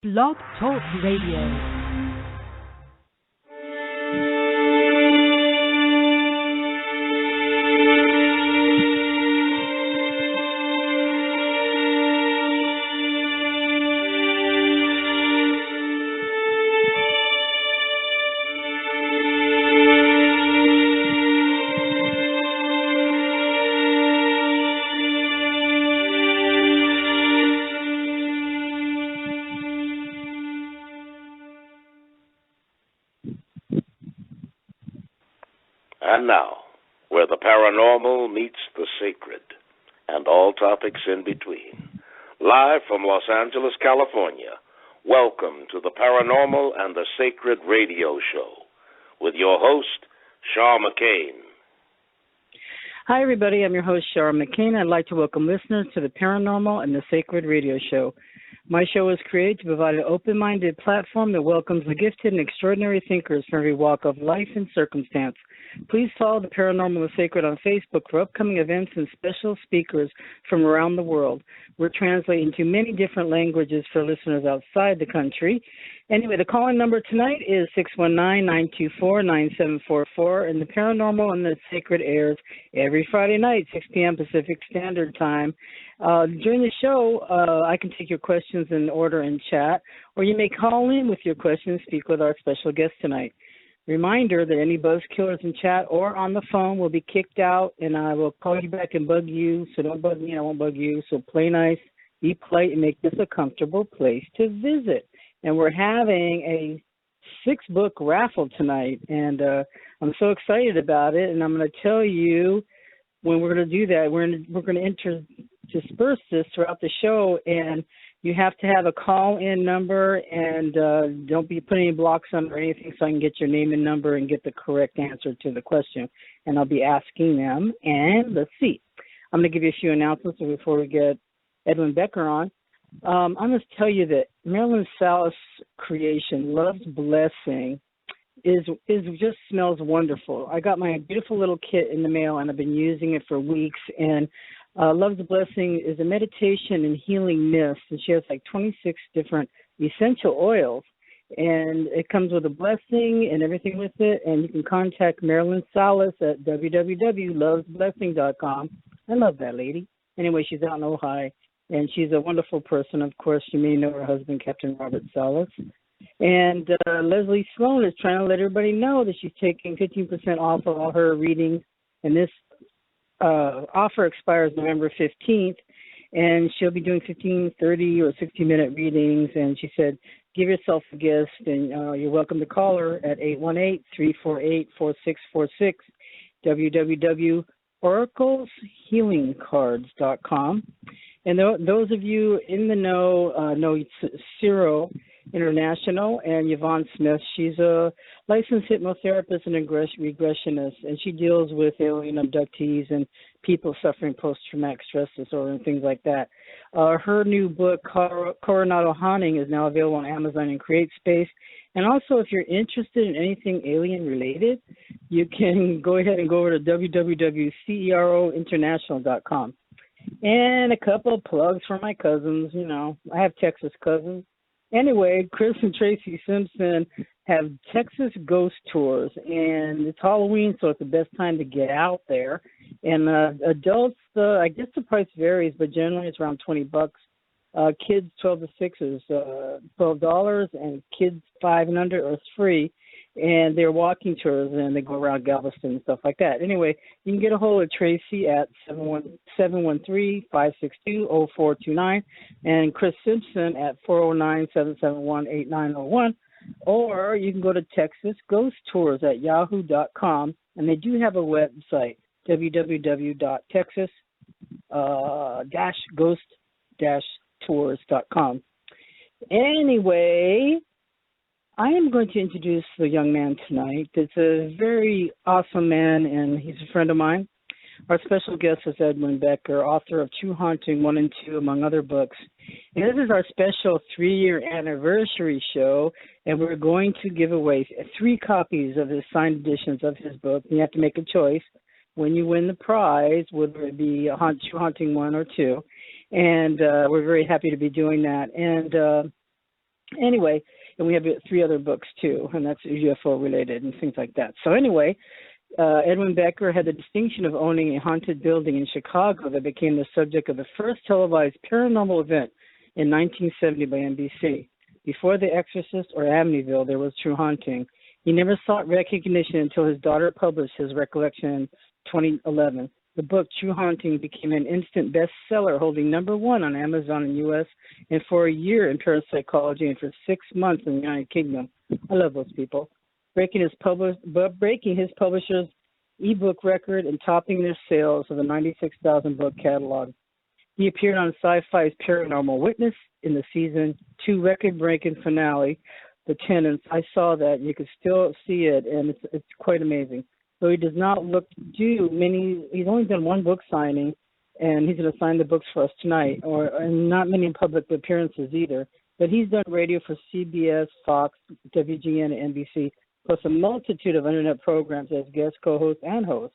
Blog Talk Radio. And now, where the paranormal meets the sacred, and all topics in between. Live from Los Angeles, California, welcome to the Paranormal and the Sacred Radio Show, with your host, Shaw McCain. Hi, everybody. I'm your host, Shara McCain. I'd like to welcome listeners to the Paranormal and the Sacred Radio Show. My show is created to provide an open-minded platform that welcomes the gifted and extraordinary thinkers from every walk of life and circumstance. Please follow the Paranormal and the Sacred on Facebook for upcoming events and special speakers from around the world. We're translating to many different languages for listeners outside the country. Anyway, the call-in number tonight is 619-924-9744, and the Paranormal and the Sacred airs every Friday night, 6 p.m. Pacific Standard Time. During the show, I can take your questions in order and chat, or you may call in with your questions, speak with our special guest tonight. Reminder that any buzzkillers in chat or on the phone will be kicked out, and I will call you back and bug you, so don't bug me, I won't bug you. So play nice, be polite, and make this a comfortable place to visit. And we're having a 6-book raffle tonight, and I'm so excited about it, and I'm going to tell you when we're going to do that. We're going to intersperse this throughout the show, and you have to have a call-in number, and don't be putting any blocks on or anything, so I can get your name and number and get the correct answer to the question. And I'll be asking them. And let's see. I'm going to give you a few announcements before we get Edwin Becker on. I'm going to tell you that Marilyn Salas' creation, Love's Blessing, is just smells wonderful. I got my beautiful little kit in the mail, and I've been using it for weeks, and Love's Blessing is a meditation and healing mist, and she has like 26 different essential oils, and it comes with a blessing and everything with it, and you can contact Marilyn Salas at www.lovesblessing.com. I love that lady. Anyway, she's out in Ojai, and she's a wonderful person. Of course, you may know her husband, Captain Robert Salas. And Leslie Sloan is trying to let everybody know that she's taking 15% off of all her readings, and this offer expires November 15th, and she'll be doing 15, 30, or 60-minute readings, and she said, give yourself a gift, and you're welcome to call her at 818-348-4646, www.oracleshealingcards.com. And those of you in the know Ciro International and Yvonne Smith. She's a licensed hypnotherapist and regressionist, and she deals with alien abductees and people suffering post-traumatic stress disorder and things like that. Her new book, Coronado Haunting, is now available on Amazon and CreateSpace. And also, if you're interested in anything alien-related, you can go ahead and go over to www.cerointernational.com. And a couple of plugs for my cousins. You know, I have Texas cousins. Anyway, Chris and Tracy Simpson have Texas Ghost Tours, and it's Halloween, so it's the best time to get out there. And adults, I guess the price varies, but generally it's around $20. Kids 12 to 6 is $12, and kids 5 and under are free. And they're walking tours, and they go around Galveston and stuff like that. Anyway, you can get a hold of Tracy at 713-562-0429 and Chris Simpson at 409-771-8901. Or you can go to Texas Ghost Tours at yahoo.com, and they do have a website, www.texas-ghost-tours.com. Anyway, I am going to introduce the young man tonight. It's a very awesome man, and he's a friend of mine. Our special guest is Edwin Becker, author of True Haunting 1 and 2, among other books. And this is our special 3-year anniversary show, and we're going to give away 3 copies of his signed editions of his book. You have to make a choice when you win the prize, whether it be True Haunting 1 or 2. And we're very happy to be doing that. And Anyway, and we have 3 other books too, and that's UFO related and things like that. So anyway, Edwin Becker had the distinction of owning a haunted building in Chicago that became the subject of the first televised paranormal event in 1970 by NBC. Before The Exorcist or Amityville, there was True Haunting. He never sought recognition until his daughter published his recollection in 2011. The book, True Haunting, became an instant bestseller, holding #1 on Amazon in the U.S. and for a year in parapsychology and for 6 months in the United Kingdom. I love those people. Breaking his publisher's ebook record and topping their sales of the 96,000 book catalog. He appeared on Sci-Fi's Paranormal Witness in the season 2 record-breaking finale, The Tenants. I saw that. You could still see it, and it's quite amazing. So he does not do many. He's only done 1 book signing, and he's going to sign the books for us tonight, and not many public appearances either. But he's done radio for CBS, Fox, WGN, and NBC, plus a multitude of internet programs as guest co-host and host.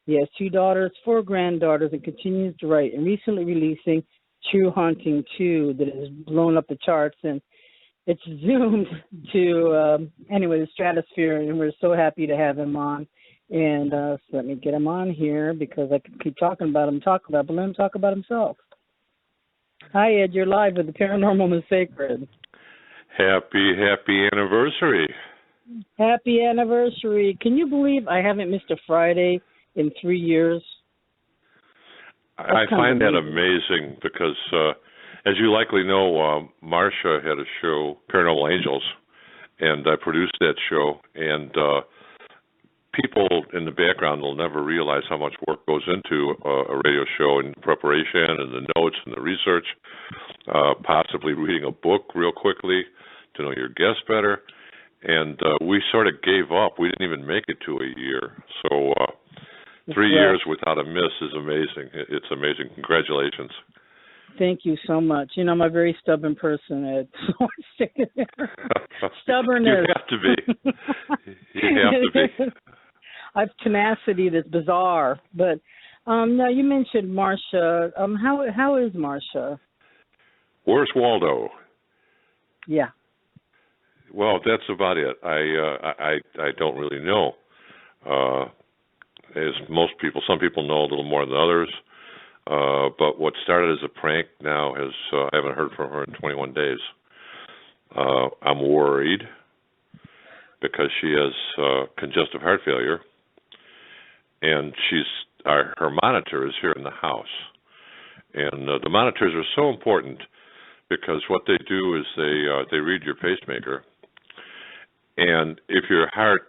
He has 2 daughters, 4 granddaughters, and continues to write, and recently releasing True Haunting 2 that has blown up the charts, and it's zoomed to, the stratosphere, and we're so happy to have him on. And so let me get him on here because I can keep talking about him, but let him talk about himself. Hi, Ed. You're live with the Paranormal and the Sacred. Happy anniversary. Happy anniversary. Can you believe I haven't missed a Friday in 3 years? I find that amazing because, as you likely know, Marcia had a show, Paranormal Angels, and I produced that show, and people in the background will never realize how much work goes into a radio show and preparation and the notes and the research, possibly reading a book real quickly to know your guests better. And we sort of gave up. We didn't even make it to a year. So 3 years without a miss is amazing. It's amazing. Congratulations. Thank you so much. I'm a very stubborn person, Ed. So I'm sticking there. Stubbornness. You have to be. You have to be. I have tenacity that's bizarre. But now you mentioned Marcia. How is Marcia? Where's Waldo? Yeah. Well, that's about it. I don't really know. As most people, some people know a little more than others. But what started as a prank now has I haven't heard from her in 21 days. I'm worried because she has congestive heart failure, and her monitor is here in the house. And the monitors are so important because what they do is they read your pacemaker, and if your heart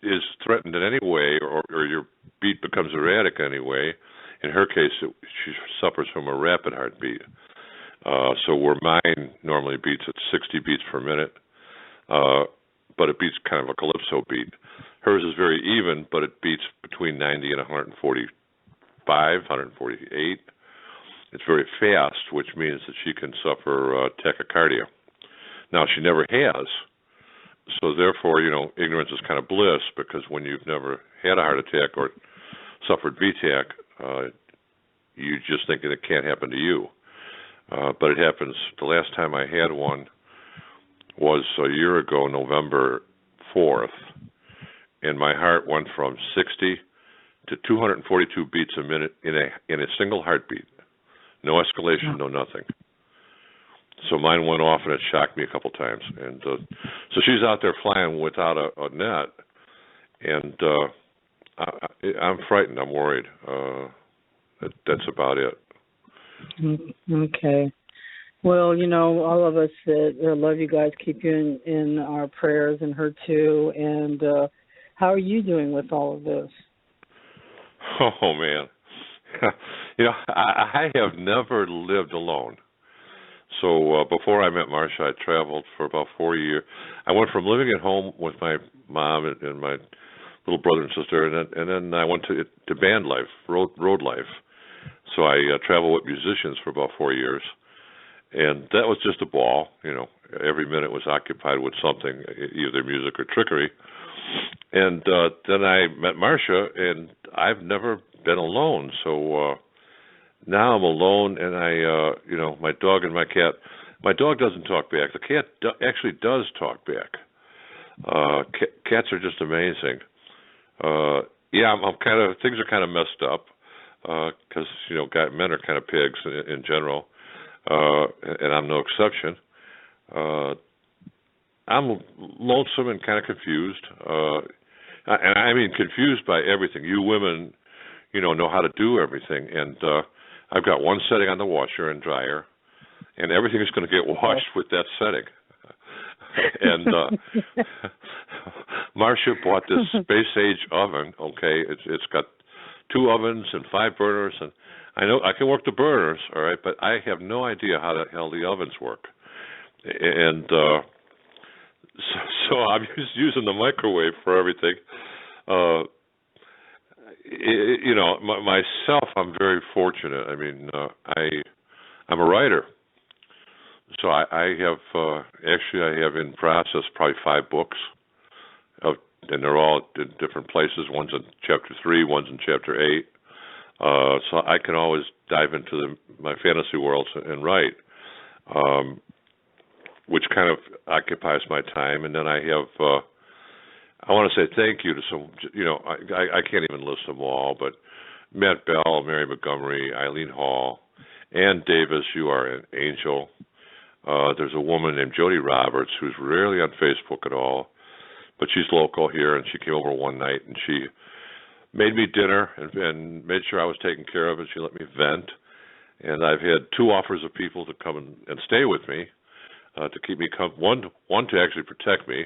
is threatened in any way or your beat becomes erratic anyway, in her case, she suffers from a rapid heartbeat. So where mine normally beats at 60 beats per minute, but it beats kind of a calypso beat. Hers is very even, but it beats between 90 and 145, 148. It's very fast, which means that she can suffer tachycardia. Now, she never has, so therefore, ignorance is kind of bliss, because when you've never had a heart attack or suffered VTAC, you just think that it can't happen to you. But it happens. The last time I had one was a year ago, November 4th, and my heart went from 60 to 242 beats a minute in a single heartbeat. No escalation, no nothing. So mine went off, and it shocked me a couple times. And so she's out there flying without a net, and I'm frightened. I'm worried. That's about it. Okay. Well, all of us that love you guys keep you in our prayers, and her too. And how are you doing with all of this? Oh, man. I have never lived alone. So before I met Marcia, I traveled for about 4 years. I went from living at home with my mom and my little brother and sister, and then I went to band life, road life. So I traveled with musicians for about 4 years, and that was just a ball. Every minute was occupied with something, either music or trickery. And then I met Marcia, and I've never been alone. So now I'm alone, and my dog and my cat, My dog doesn't talk back. The cat actually does talk back. Cats are just amazing. Yeah, I'm kind of, things are kind of messed up because men are kind of pigs in general, and I'm no exception. I'm lonesome and kind of confused, and I mean confused by everything. You women, know how to do everything, and I've got one setting on the washer and dryer, and everything is going to get washed with that setting. And Marcia bought this space age oven. Okay, it's got 2 ovens and 5 burners, and I know I can work the burners, all right, but I have no idea how the hell the ovens work. And so I'm just using the microwave for everything. Myself, I'm very fortunate. I mean, I'm a writer. So I have I have in process probably 5 books, and they're all in different places. One's in chapter 3, one's in chapter 8. So I can always dive into my fantasy worlds and write, which kind of occupies my time. And then I have, I want to say thank you to some, I can't even list them all, but Matt Bell, Mary Montgomery, Eileen Hall, Ann Davis, you are an angel. There's a woman named Jody Roberts who's rarely on Facebook at all, but she's local here, and she came over one night, and she made me dinner and made sure I was taken care of, and she let me vent. And I've had 2 offers of people to come and stay with me, to keep me one to actually protect me,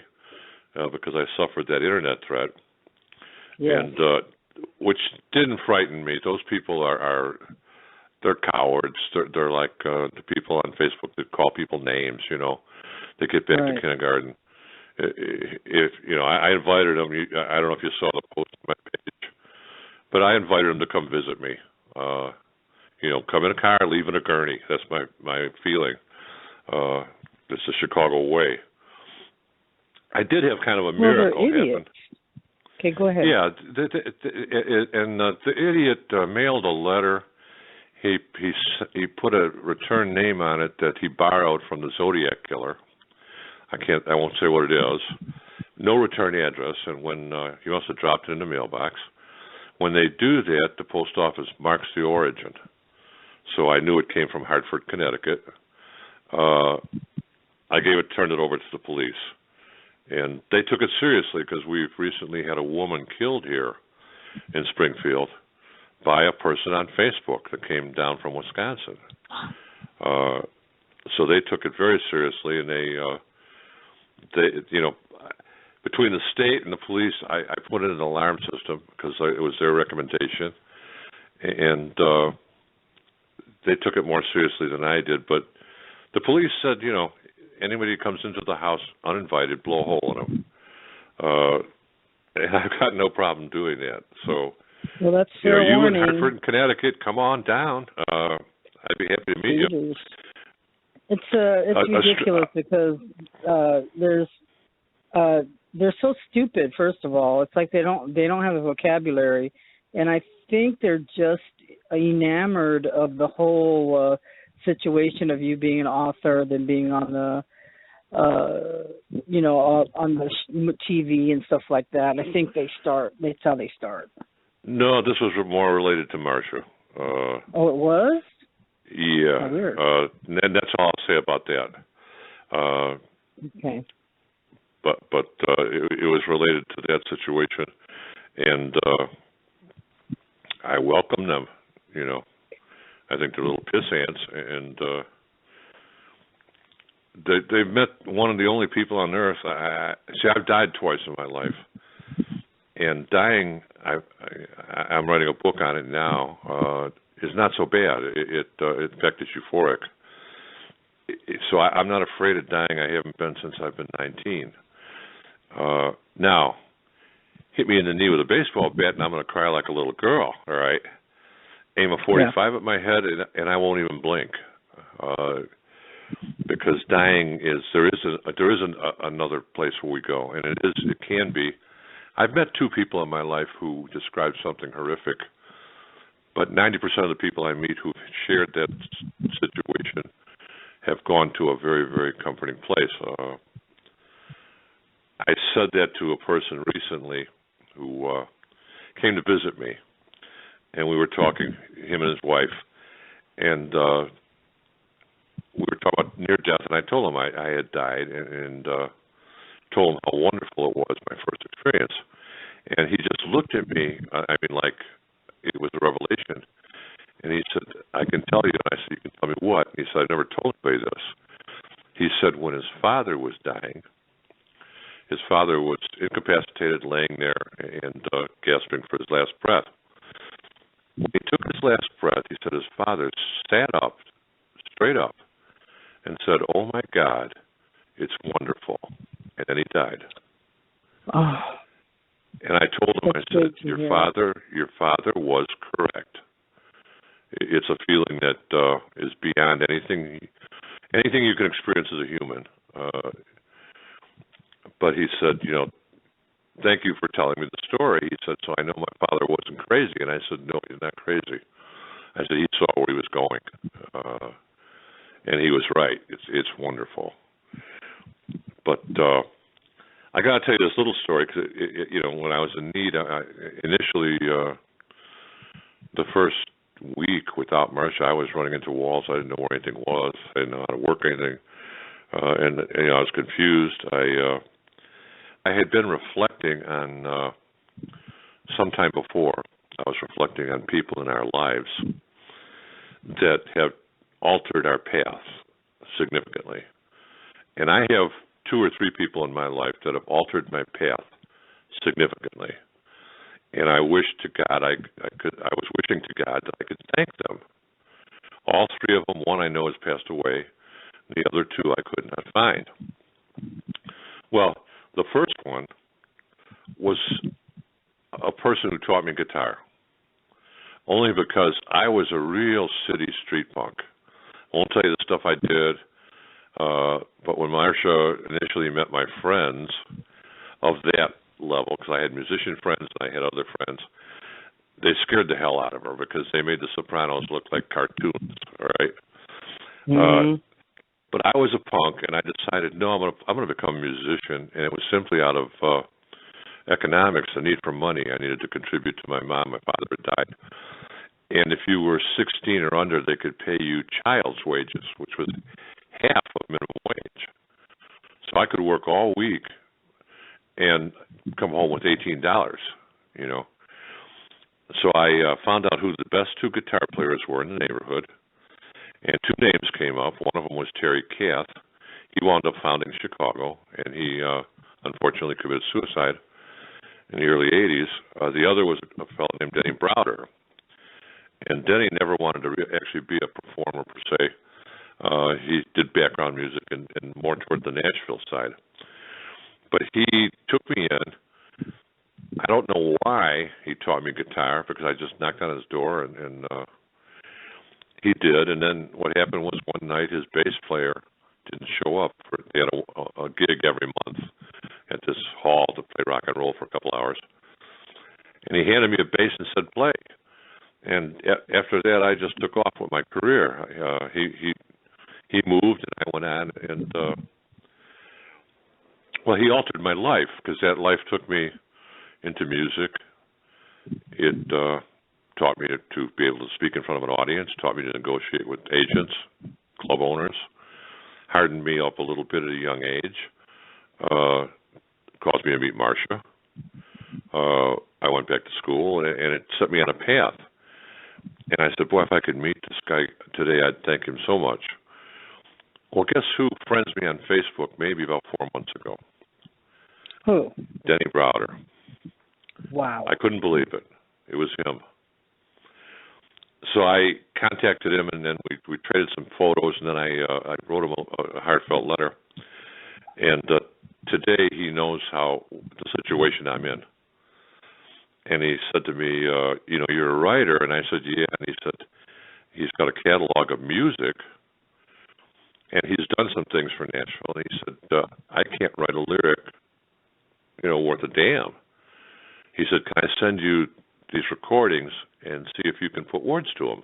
because I suffered that internet threat, and which didn't frighten me. Those people they're cowards. They're like the people on Facebook that call people names. They get back to kindergarten. If I invited them. I don't know if you saw the post on my page, but I invited them to come visit me. Come in a car, leave in a gurney. That's my feeling. It's the Chicago way. I did have kind of a miracle happen. Okay, go ahead. Yeah, the idiot mailed a letter. He put a return name on it that he borrowed from the Zodiac killer. I won't say what it is. No return address, and when he must have dropped it in the mailbox. When they do that, the post office marks the origin. So I knew it came from Hartford, Connecticut. I turned it over to the police, and they took it seriously because we've recently had a woman killed here in Springfield by a person on Facebook that came down from Wisconsin. So they took it very seriously, and they between the state and the police, I put in an alarm system because it was their recommendation, and they took it more seriously than I did. But the police said, anybody who comes into the house uninvited, blow a hole in them. And I've got no problem doing that. So, well, that's fair warning. You in Hartford, Connecticut, come on down. I'd be happy to meet you. It's ridiculous because they're so stupid. First of all, it's like they don't have a vocabulary, and I think they're just enamored of the whole situation of you being an author than being on the on the TV and stuff like that. I think that's how they start. No, this was more related to Marcia. Oh, it was? Yeah. Oh, weird. And that's all I'll say about that. Okay. But it was related to that situation, and I welcome them. I think they're little piss ants, and they've met one of the only people on earth. I've died twice in my life, and dying. I'm writing a book on it now. Is not so bad. In fact, it's euphoric. So I'm not afraid of dying. I haven't been since I've been 19. Now, hit me in the knee with a baseball bat, and I'm going to cry like a little girl. All right. Aim a 45 at my head, and I won't even blink. Because dying there isn't another place where we go, and it can be. I've met 2 people in my life who described something horrific, but 90% of the people I meet who've shared that situation have gone to a very, very comforting place. I said that to a person recently who came to visit me, and we were talking, him and his wife, and we were talking about near death, and I told him I had died, and told him how wonderful it was, my first experience. And he just looked at me, I mean, like it was a revelation. And he said, I can tell you. And I said, you can tell me what? He said, I never told anybody this. He said when his father was dying, his father was incapacitated, laying there and gasping for his last breath. When he took his last breath, he said his father sat up, straight up, and said, oh, my God, it's wonderful. And then he died. Oh, and I told him, I said, your hear. father was correct. It's a feeling that is beyond anything you can experience as a human. But he said, thank you for telling me the story. He said, so I know my father wasn't crazy. And I said, no, he's not crazy. I said, he saw where he was going. And he was right. It's wonderful. But I got to tell you this little story because, when I was in need, initially the first week without Marsha, I was running into walls. I didn't know where anything was. I didn't know how to work anything. And I was confused. I had been reflecting on sometime before. I was reflecting on people in our lives that have altered our path significantly. And I have 2 or 3 people in my life that have altered my path significantly. And I wish to God I was wishing to God that I could thank them. All 3 of them, one I know has passed away. The other 2 I could not find. Well, the first one was a person who taught me guitar, only because I was a real city street punk. I won't tell you the stuff I did, but when Marsha initially met my friends of that level, because I had musician friends and I had other friends, they scared the hell out of her because they made the Sopranos look like cartoons, all right? Mm-hmm. But I was a punk, and I decided, no, I'm going to become a musician, and it was simply out of economics, the need for money. I needed to contribute to my mom. My father had died. And if you were 16 or under, they could pay you child's wages, which was half of minimum wage. So I could work all week and come home with $18, So I found out who the best 2 guitar players were in the neighborhood. And 2 names came up. One of them was Terry Kath. He wound up founding Chicago, and he unfortunately committed suicide in the early 80s. The other was a fellow named Denny Browder. And Denny never wanted to actually be a performer per se. He did background music and more toward the Nashville side. But he took me in. I don't know why he taught me guitar, because I just knocked on his door and he did, and then what happened was one night his bass player didn't show up. They had a gig every month at this hall to play rock and roll for a couple hours. And he handed me a bass and said, play. And after that, I just took off with my career. He moved, and I went on, and he altered my life, because that life took me into music. It taught me to be able to speak in front of an audience, taught me to negotiate with agents, club owners, hardened me up a little bit at a young age, caused me to meet Marsha. I went back to school, and it set me on a path. And I said, boy, if I could meet this guy today, I'd thank him so much. Well, guess who friends me on Facebook maybe about 4 months ago? Who? Denny Browder. Wow. I couldn't believe it. It was him. So I contacted him, and then we traded some photos, and then I wrote him a heartfelt letter. And today he knows how the situation I'm in. And he said to me, you're a writer. And I said, yeah. And he said, he's got a catalog of music, and he's done some things for Nashville. And he said, I can't write a lyric, worth a damn. He said, can I send you these recordings and see if you can put words to them?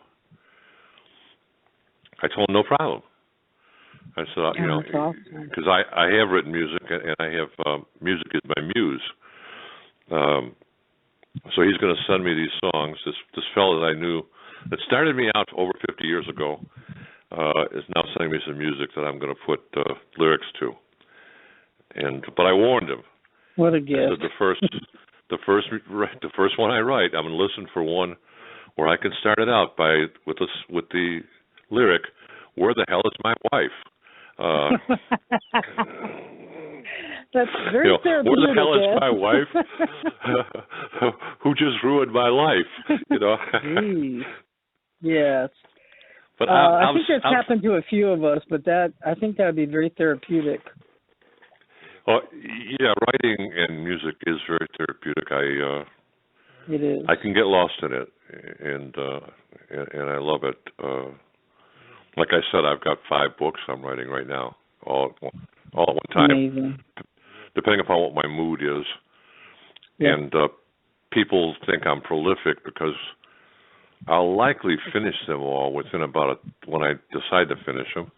I told him, no problem. I said, you know, because I have written music, and I have music is my muse. So he's going to send me these songs. This fellow that I knew that started me out over 50 years ago is now sending me some music that I'm going to put lyrics to. But I warned him. What a gift! I said the first one I write, I'm going to listen for one where I can start it out with the lyric, "Where the hell is my wife?" That's very therapeutic. Where the hell is my wife? Who just ruined my life? You know. Jeez. Yes. But I think that's happened to a few of us, but I think that would be very therapeutic. Well, yeah, writing and music is very therapeutic. It is. I can get lost in it, and I love it. Like I said, I've got 5 books I'm writing right now, all at one time. Amazing. Depending upon what my mood is. Yeah. And people think I'm prolific because I'll likely finish them all within when I decide to finish them.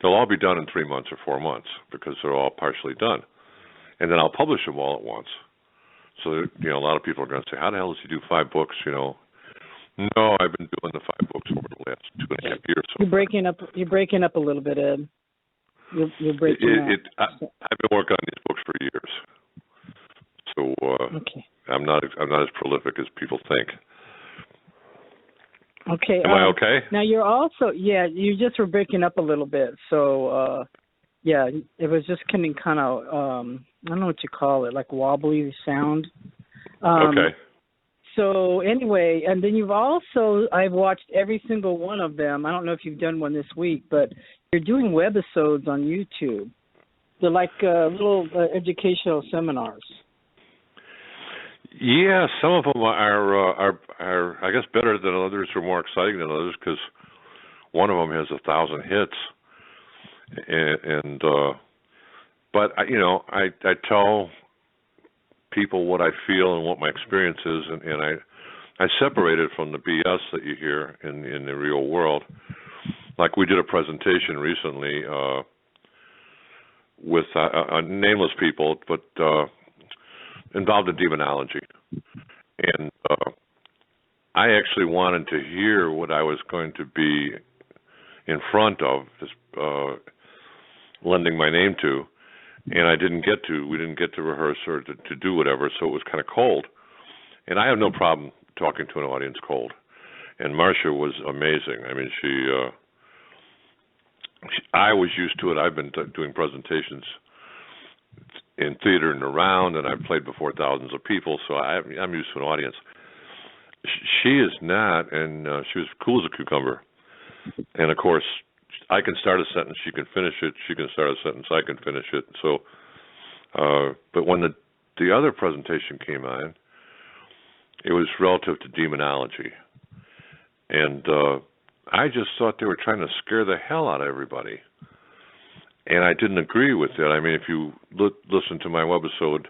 They'll all be done in 3 months or 4 months because they're all partially done. And then I'll publish them all at once. So, you know, a lot of people are going to say, how the hell does he do 5 books, you know? No, I've been doing the 5 books over the last 2.5 years. You're breaking up a little bit, Ed. You're breaking up. I've been working on these books for years. So okay. I'm not as prolific as people think. Okay. Am I okay? Now you're also, you just were breaking up a little bit. So, it was just kind of, I don't know what you call it, like wobbly sound. Okay. So anyway, and then I've watched every single one of them. I don't know if you've done one this week, but you're doing webisodes on YouTube. They're like little educational seminars. Yeah, some of them are I guess better than others, or more exciting than others, because one of them has 1,000 hits, but I tell people what I feel and what my experience is, and I separate it from the BS that you hear in the real world. Like we did a presentation recently with nameless people, but involved in demonology. And I actually wanted to hear what I was going to be in front of, lending my name to, and we didn't get to rehearse or to do whatever, so it was kind of cold. And I have no problem talking to an audience cold. And Marcia was amazing. I mean, I was used to it. I've been doing presentations in theater and around, and I've played before thousands of people, so I'm used to an audience. She is not, and she was cool as a cucumber. And, of course, I can start a sentence, she can finish it. She can start a sentence, I can finish it. So, but when the other presentation came on, it was relative to demonology. And I just thought they were trying to scare the hell out of everybody. And I didn't agree with it. I mean, if you listen to my webisode,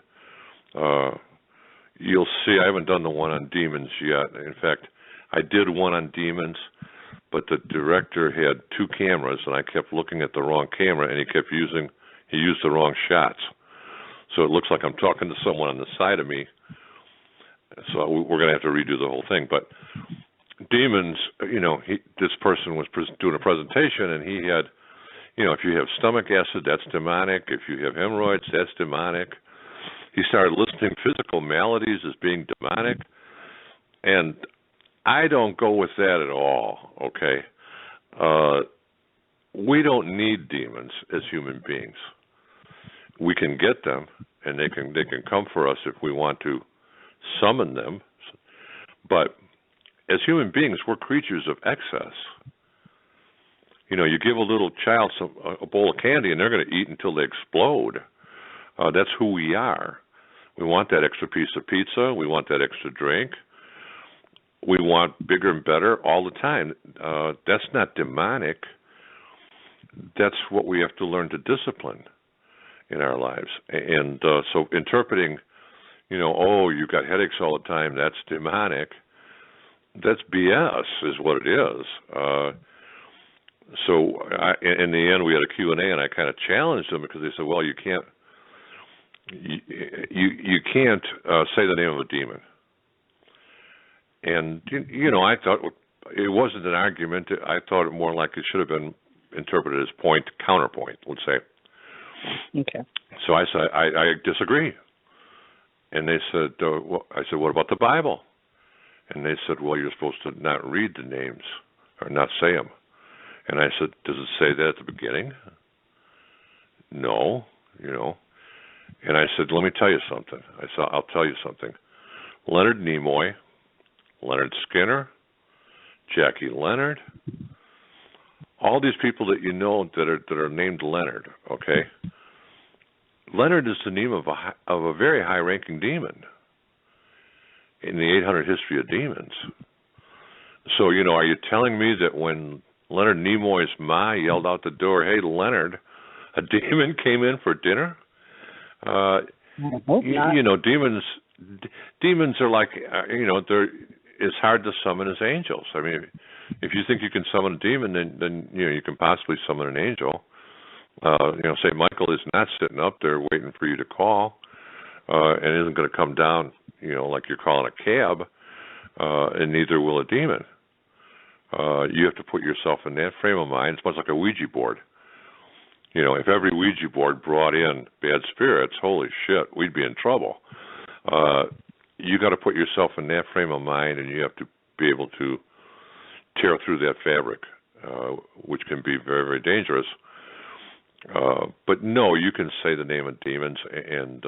you'll see I haven't done the one on demons yet. In fact, I did one on demons, but the director had 2 cameras, and I kept looking at the wrong camera, and he used the wrong shots. So it looks like I'm talking to someone on the side of me. So we're going to have to redo the whole thing. But demons, this person was doing a presentation, and he had, if you have stomach acid, that's demonic. If you have hemorrhoids, that's demonic. He started listing physical maladies as being demonic. And I don't go with that at all, okay? We don't need demons as human beings. We can get them, and they can come for us if we want to summon them. But as human beings, we're creatures of excess. You give a little child a bowl of candy, and they're going to eat until they explode. That's who we are. We want that extra piece of pizza. We want that extra drink. We want bigger and better all the time. That's not demonic. That's what we have to learn to discipline in our lives. And so interpreting, you've got headaches all the time, that's demonic, that's BS is what it is. So in the end, we had a Q&A, and I kind of challenged them because they said, well, you can't say the name of a demon. And, I thought it wasn't an argument. I thought it more like it should have been interpreted as point, counterpoint, let's say. Okay. So I said, I disagree. And they said, I said, what about the Bible? And they said, well, you're supposed to not read the names or not say them. And I said, does it say that at the beginning? No, And I said, let me tell you something. I said, I'll tell you something. Leonard Nimoy, Leonard Skinner, Jackie Leonard, all these people that you know that are named Leonard, okay? Leonard is the name of a very high-ranking demon in the 800 history of demons. So, are you telling me that when Leonard Nimoy's ma yelled out the door, hey, Leonard, a demon came in for dinner? I hope not. Demons are like, they're as hard to summon as angels. I mean, if you think you can summon a demon, then you can possibly summon an angel. St. Michael is not sitting up there waiting for you to call, and isn't going to come down, like you're calling a cab, and neither will a demon. You have to put yourself in that frame of mind. It's much like a Ouija board. If every Ouija board brought in bad spirits, holy shit, we'd be in trouble. You got to put yourself in that frame of mind, and you have to be able to tear through that fabric, which can be very, very dangerous. But no, you can say the name of demons, and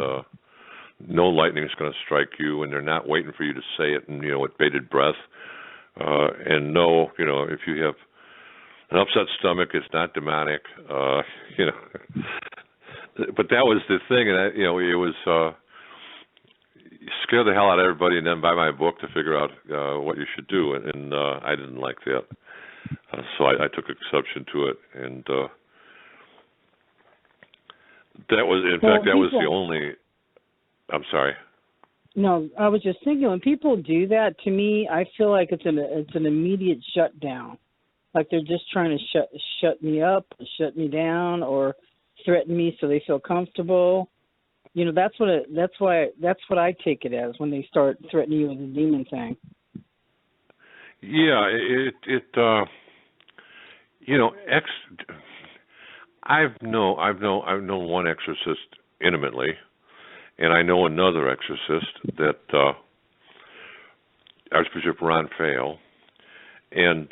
no lightning is going to strike you, and they're not waiting for you to say it, and with bated breath. And no, if you have an upset stomach, it's not demonic. But that was the thing, and it was scare the hell out of everybody, and then buy my book to figure out what you should do, and I didn't like that, so I took exception to it, and that was, in fact, that was the only. I'm sorry. No, I was just thinking, when people do that, to me, I feel like it's an immediate shutdown. Like they're just trying to shut me up, shut me down, or threaten me so they feel comfortable. That's what I take it as when they start threatening you with the demon thing. Yeah, I've known one exorcist intimately, and I know another exorcist that Archbishop Ron Fale, and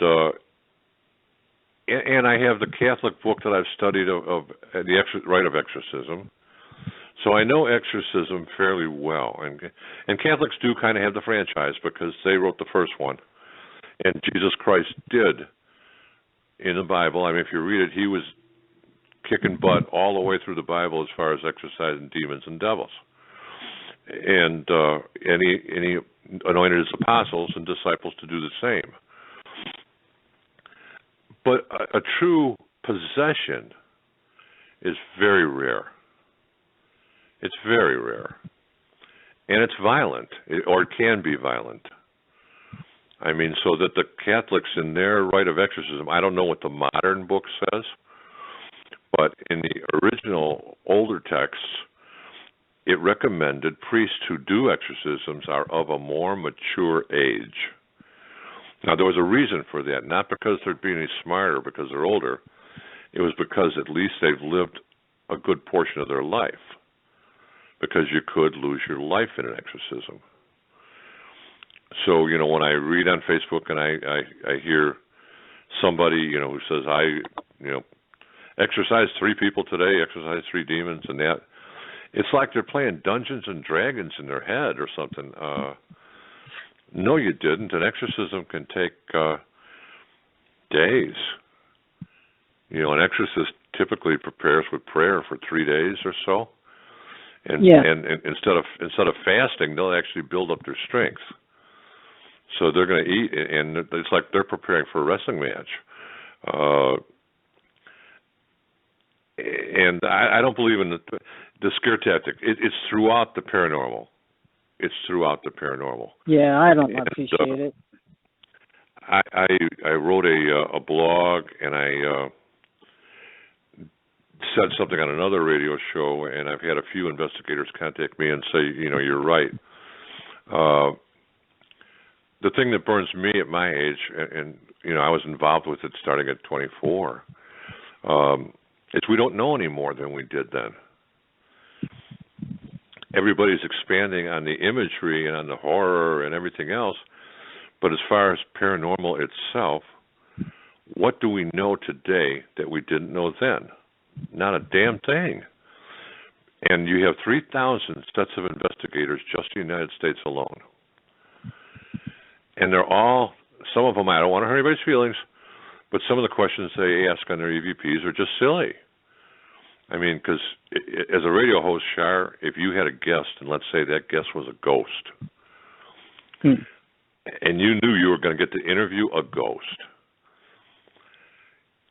I have the Catholic book that I've studied of the Rite of Exorcism. So I know exorcism fairly well, and Catholics do kind of have the franchise because they wrote the first one, and Jesus Christ did in the Bible. I mean, if you read it, he was kicking butt all the way through the Bible as far as exorcising demons and devils, and he anointed his apostles and disciples to do the same. But a true possession is very rare. It's very rare. And it's violent, or it can be violent. I mean, so that the Catholics in their rite of exorcism, I don't know what the modern book says, but in the original older texts, it recommended priests who do exorcisms are of a more mature age. Now, there was a reason for that, not because they're being any smarter because they're older. It was because at least they've lived a good portion of their life, because you could lose your life in an exorcism. So, when I read on Facebook and I hear somebody, who says, I exorcised 3 people today, exorcised 3 demons and that, it's like they're playing Dungeons and Dragons in their head or something. No, you didn't. An exorcism can take days. An exorcist typically prepares with prayer for 3 days or so. And instead of fasting, they'll actually build up their strength. So they're going to eat, and it's like they're preparing for a wrestling match. And I don't believe in the scare tactic. It's throughout the paranormal. It's throughout the paranormal. Yeah, I don't appreciate it. I wrote a blog, and I said something on another radio show, and I've had a few investigators contact me and say, you're right. The thing that burns me at my age, and I was involved with it starting at 24, is we don't know any more than we did then. Everybody's expanding on the imagery and on the horror and everything else, but as far as paranormal itself, what do we know today that we didn't know then? Not a damn thing. And you have 3,000 sets of investigators just in the United States alone. And they're all, some of them, I don't want to hurt anybody's feelings, but some of the questions they ask on their EVPs are just silly. I mean, because as a radio host, Shar, if you had a guest, and let's say that guest was a ghost, and you knew you were going to get to interview a ghost,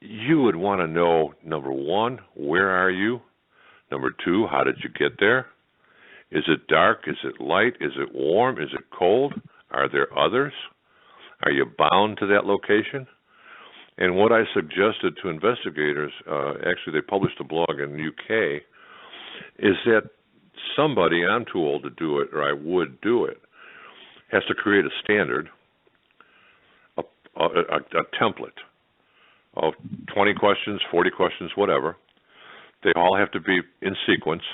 you would want to know, number one, where are you? Number two, how did you get there? Is it dark? Is it light? Is it warm? Is it cold? Are there others? Are you bound to that location? And what I suggested to investigators, actually they published a blog in the UK, is that somebody, I'm too old to do it, or I would do it, has to create a standard, a template of 20 questions, 40 questions, whatever. They all have to be in sequence,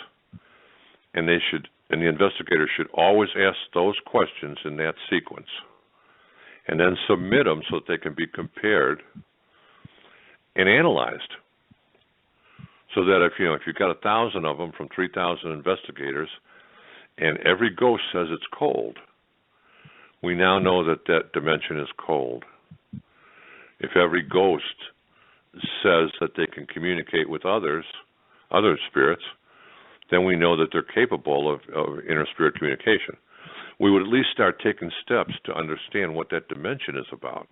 and the investigator should always ask those questions in that sequence, and then submit them so that they can be compared and analyzed. So that if you've got 1,000 of them from 3,000 investigators, and every ghost says it's cold, we now know that that dimension is cold. If every ghost says that they can communicate with other spirits, then we know that they're capable of inter-spirit communication. We would at least start taking steps to understand what that dimension is about.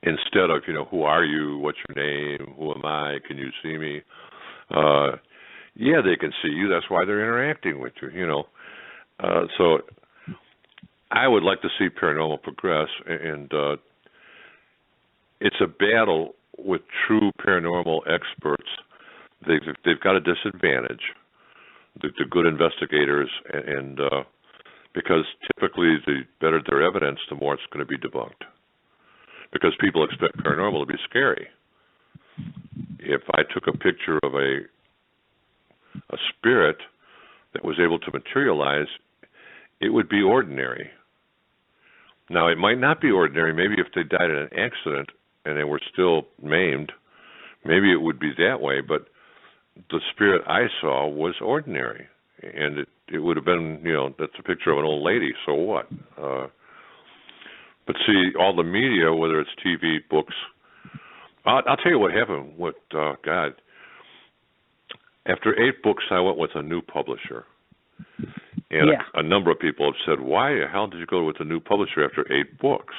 Instead of, who are you, what's your name, who am I, can you see me? Yeah, they can see you, that's why they're interacting with you, So I would like to see paranormal progress, and it's a battle with true paranormal experts. They've got a disadvantage, the good investigators, and because typically the better their evidence, the more it's going to be debunked. Because people expect paranormal to be scary. If I took a picture of a spirit that was able to materialize, it would be ordinary. Now, it might not be ordinary. Maybe if they died in an accident and they were still maimed, maybe it would be that way, but the spirit I saw was ordinary. And it would have been, that's a picture of an old lady, so what? But see, all the media, whether it's TV, books, I'll tell you what happened with, God. After 8 books, I went with a new publisher. And a number of people have said, why the hell did you go with a new publisher after 8 books?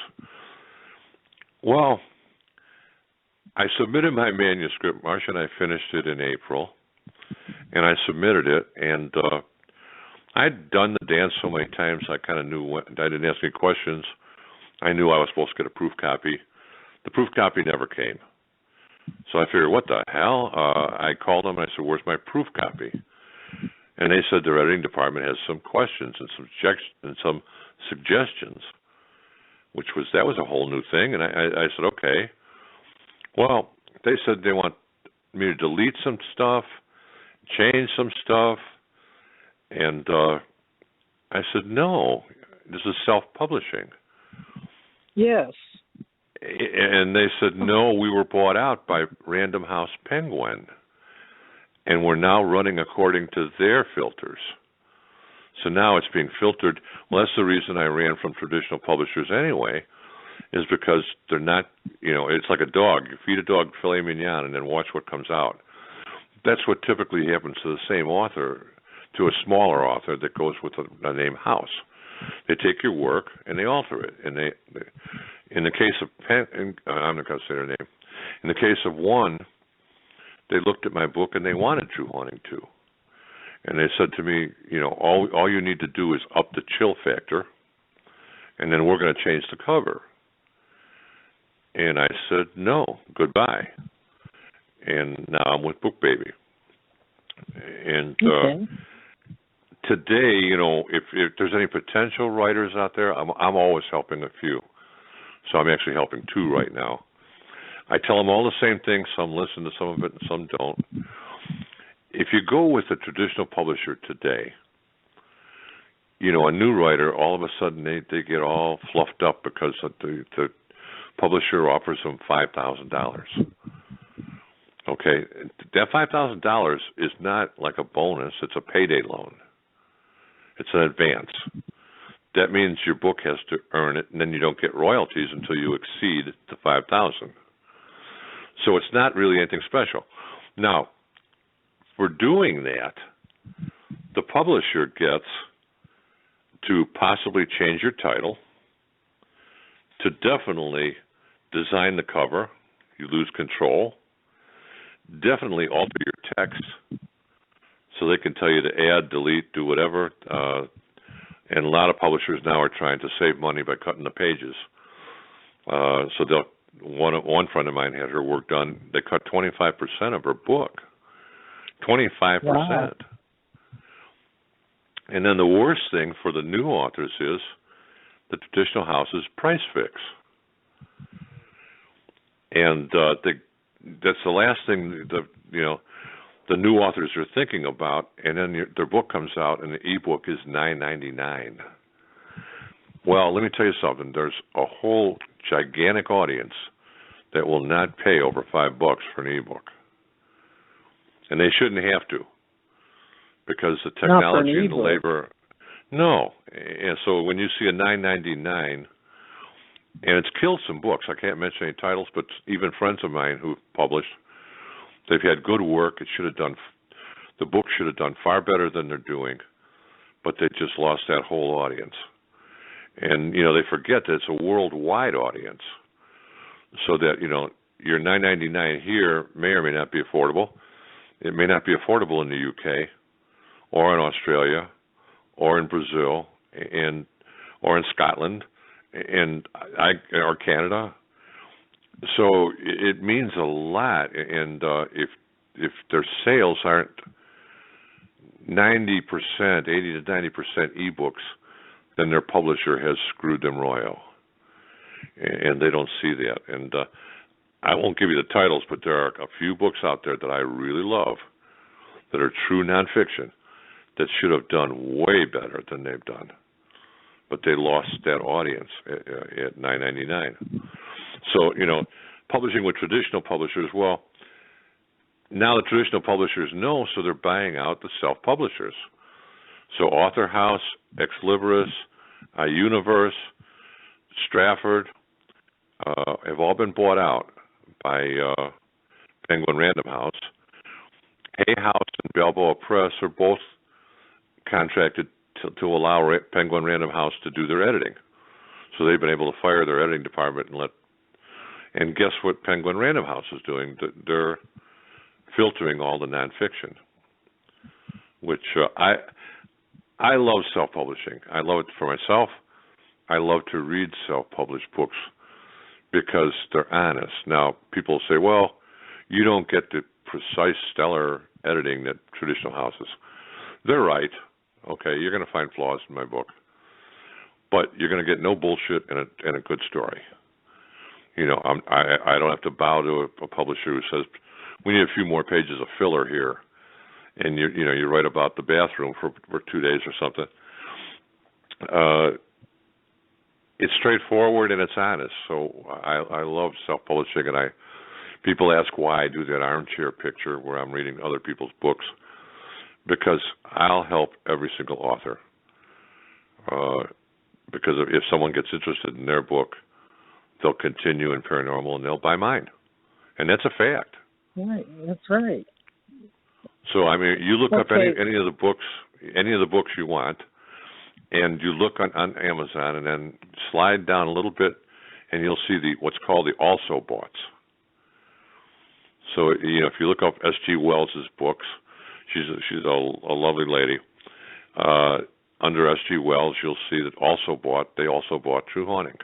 Well, I submitted my manuscript. Marcia and I finished it in April. And I submitted it. And I'd done the dance so many times, I kind of knew I didn't ask any questions. I knew I was supposed to get a proof copy. The proof copy never came. So I figured, what the hell? I called them and I said, where's my proof copy? And they said their editing department has some questions and some suggestions, that was a whole new thing. And I said, okay. Well, they said they want me to delete some stuff, change some stuff. And I said, no, this is self-publishing. Yes. And they said, no, we were bought out by Random House Penguin, and we're now running according to their filters. So now it's being filtered. Well, that's the reason I ran from traditional publishers anyway, is because they're not, it's like a dog. You feed a dog filet mignon and then watch what comes out. That's what typically happens to the same author, to a smaller author that goes with a name house. They take your work and they alter it. And they in the case of I'm not going to say their name. In the case of one, they looked at my book and they wanted True Haunting 2. And they said to me, all you need to do is up the chill factor, and then we're going to change the cover. And I said, no, goodbye. And now I'm with Book Baby. And today, if there's any potential writers out there, I'm always helping a few. So I'm actually helping 2 right now. I tell them all the same things. Some listen to some of it and some don't. If you go with a traditional publisher today, a new writer, all of a sudden they get all fluffed up because the publisher offers them $5,000. Okay, that $5,000 is not like a bonus. It's a payday loan. It's an advance. That means your book has to earn it, and then you don't get royalties until you exceed the $5,000. So it's not really anything special. Now, for doing that, the publisher gets to possibly change your title, to definitely design the cover. You lose control. Definitely alter your text so they can tell you to add, delete, do whatever. And a lot of publishers now are trying to save money by cutting the pages. So one friend of mine had her work done. They cut 25% of her book. 25%. Wow. And then the worst thing for the new authors is the traditional houses price fix. And that's the last thing the new authors are thinking about. And then their book comes out, and the ebook is $9.99. Well, let me tell you something. There's a whole gigantic audience that will not pay over $5 for an ebook, and they shouldn't have to, because the technology and the labor. No, and so when you see a $9.99. And it's killed some books. I can't mention any titles, but even friends of mine who published, they've had good work. The book should have done far better than they're doing, but they just lost that whole audience. And, they forget that it's a worldwide audience. So that, your $9.99 here may or may not be affordable. It may not be affordable in the UK or in Australia or in Brazil or in Scotland or Canada. So it means a lot, and if their sales aren't 90%, 80 to 90% ebooks, then their publisher has screwed them royal, and they don't see that. And I won't give you the titles, but there are a few books out there that I really love that are true nonfiction that should have done way better than they've done. But they lost that audience at $9.99. So, publishing with traditional publishers, well, now the traditional publishers know, so they're buying out the self-publishers. So Author House, Ex Libris, Universe, Stratford have all been bought out by Penguin Random House. Hay House and Balboa Press are both contracted to allow Penguin Random House to do their editing. So they've been able to fire their editing department and guess what Penguin Random House is doing? They're filtering all the nonfiction, which I love self-publishing. I love it for myself. I love to read self-published books because they're honest. Now, people say, well, you don't get the precise, stellar editing that traditional houses. They're right. Okay, you're going to find flaws in my book, but you're going to get no bullshit and a good story. I don't have to bow to a publisher who says we need a few more pages of filler here, and you write about the bathroom for 2 days or something. It's straightforward and it's honest. So I love self-publishing, and people ask why I do that armchair picture where I'm reading other people's books. Because I'll help every single author. Because if someone gets interested in their book, they'll continue in paranormal and they'll buy mine, and that's a fact. Right, that's right. So you look up any of the books you want, and you look on Amazon, and then slide down a little bit, and you'll see what's called the also boughts. So if you look up S.G. Wells's books. She's a lovely lady. Under S.G. Wells, you'll see that they also bought True Haunting.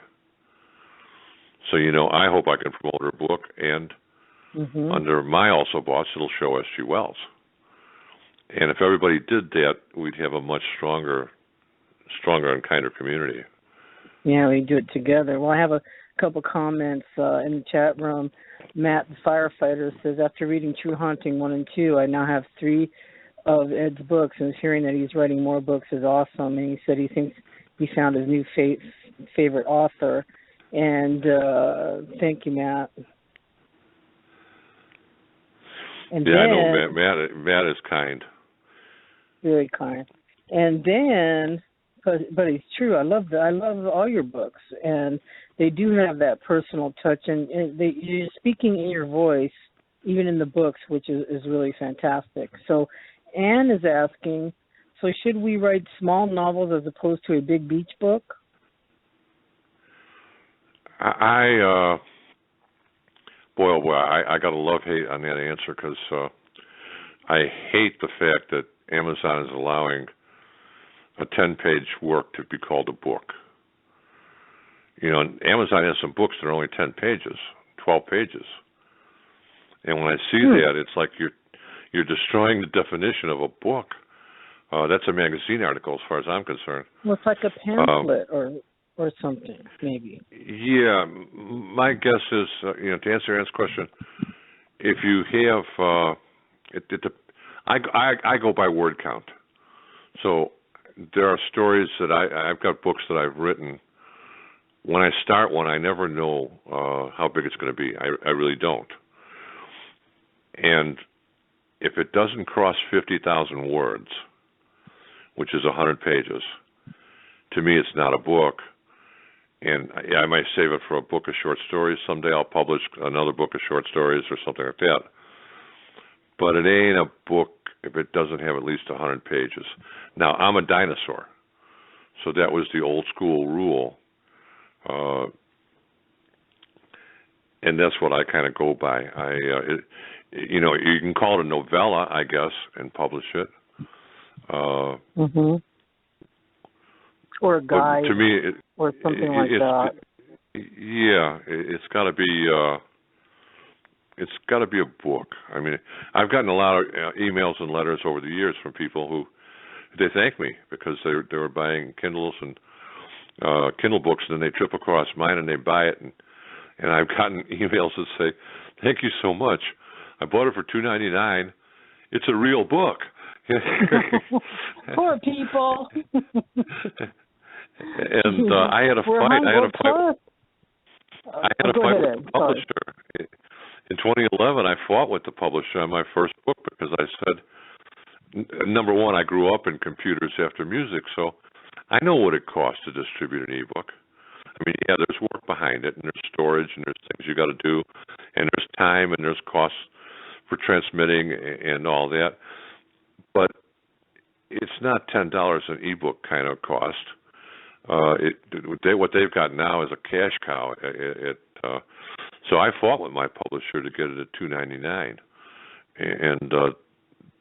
So, I hope I can promote her book, and under my also boss, it'll show S.G. Wells. And if everybody did that, we'd have a much stronger and kinder community. Yeah, we do it together. Well, I have a couple comments in the chat room. Matt, the firefighter, says, after reading True Haunting 1 and 2, I now have 3 of Ed's books, and hearing that he's writing more books is awesome. And he said he thinks he found his new favorite author. And thank you, Matt. And I know Matt is kind. Very kind. And then, but it's true. I love all your books, and they do have that personal touch, and you're speaking in your voice, even in the books, which is really fantastic. So, Anne is asking, so should we write small novels as opposed to a big beach book? I got a love-hate on that answer, because I hate the fact that Amazon is allowing a 10-page work to be called a book. And Amazon has some books that are only 10 pages, 12 pages. And when I see that, it's like you're destroying the definition of a book. That's a magazine article, as far as I'm concerned. Well, it's like a pamphlet or something, maybe. Yeah, my guess is, to answer Ann's question, if you have, I go by word count. So there are stories that I've got books that I've written. When I start one, I never know how big it's going to be. I really don't. And if it doesn't cross 50,000 words, which is 100 pages, to me it's not a book. And I might save it for a book of short stories. Someday I'll publish another book of short stories or something like that. But it ain't a book if it doesn't have at least 100 pages. Now, I'm a dinosaur, so that was the old school rule. And that's what I kind of go by. You can call it a novella, I guess, and publish it. Or a guide, to me, or something like that. It's got to be. It's got to be a book. I mean, I've gotten a lot of emails and letters over the years from people who they thank me because they were buying Kindles and Kindle books, and then they trip across mine and they buy it, and I've gotten emails that say, "Thank you so much. I bought it for $2.99. It's a real book." Poor people. And I had a fight. I had a fight with the publisher. In 2011, I fought with the publisher on my first book because I said, number one, I grew up in computers after music, so I know what it costs to distribute an ebook. I mean, yeah, there's work behind it, and there's storage, and there's things you got to do, and there's time, and there's costs for transmitting and all that. But it's not $10 an ebook kind of cost. What they've got now is a cash cow. So I fought with my publisher to get it at $2.99, and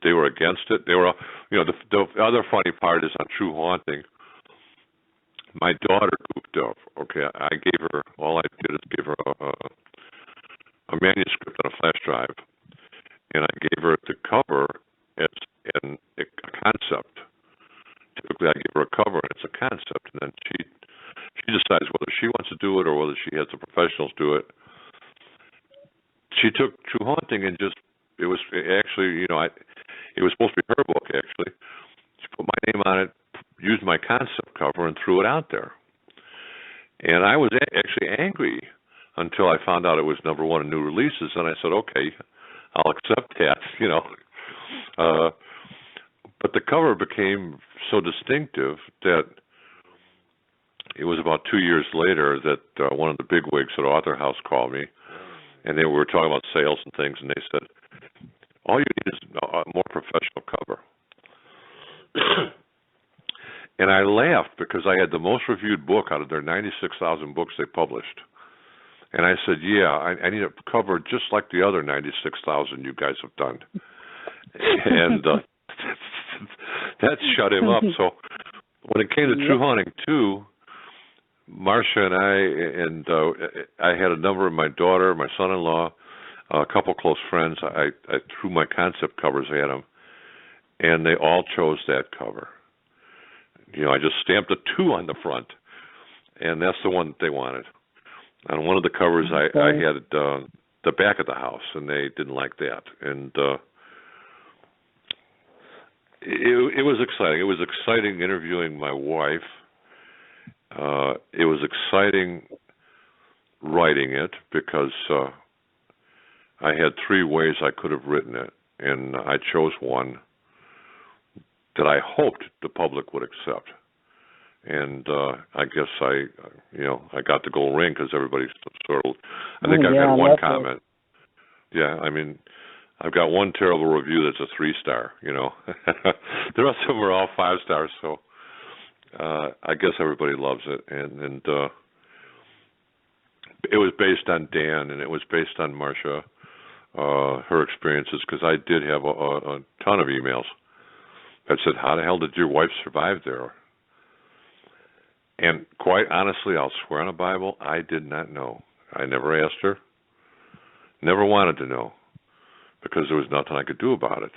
they were against it. They were, the other funny part is on True Haunting. My daughter goofed up. Okay, all I did is give her a manuscript on a flash drive, and I gave her the cover as a concept. Typically, I give her a cover and it's a concept, and then she decides whether she wants to do it or whether she has the professionals do it. She took True Haunting and it was actually, it was supposed to be her book, actually. She put my name on it, used my concept cover, and threw it out there. And I was actually angry until I found out it was number one in new releases, and I said, okay, I'll accept that, But the cover became so distinctive that it was about 2 years later that one of the bigwigs at Author House called me, and they were talking about sales and things, and they said, all you need is a more professional cover. And I laughed because I had the most reviewed book out of their 96,000 books they published. And I said, yeah, I need a cover just like the other 96,000 you guys have done. And that shut him up. So when it came to True Haunting 2, Marcia and I had a number of my daughter, my son-in-law, a couple close friends. I threw my concept covers at them, and they all chose that cover. I just stamped a 2 on the front, and that's the one that they wanted. On one of the covers, I had the back of the house, and they didn't like that. And it was exciting. It was exciting interviewing my wife. It was exciting writing it because I had 3 ways I could have written it, and I chose one that I hoped the public would accept. And I guess I got the gold ring because everybody sort of. I think I've had one comment. Yeah, I mean, I've got one terrible review that's a 3-star. The rest of them are all 5 stars. So I guess everybody loves it, and it was based on Dan, and it was based on Marcia, her experiences, because I did have a ton of emails that said, "How the hell did your wife survive there?" And quite honestly, I'll swear on the Bible, I did not know. I never asked her, never wanted to know, because there was nothing I could do about it.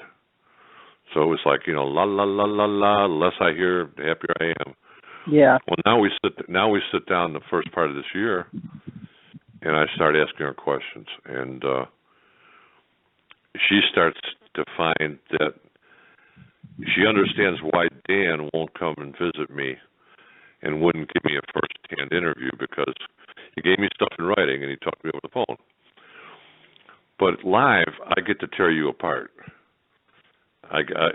So it was like, la la la la la. The less I hear, the happier I am. Yeah. Well, now we sit down the first part of this year, and I start asking her questions, and she starts to find that she understands why Dan won't come and visit me and wouldn't give me a first-hand interview, because he gave me stuff in writing and he talked to me over the phone. But live, I get to tear you apart.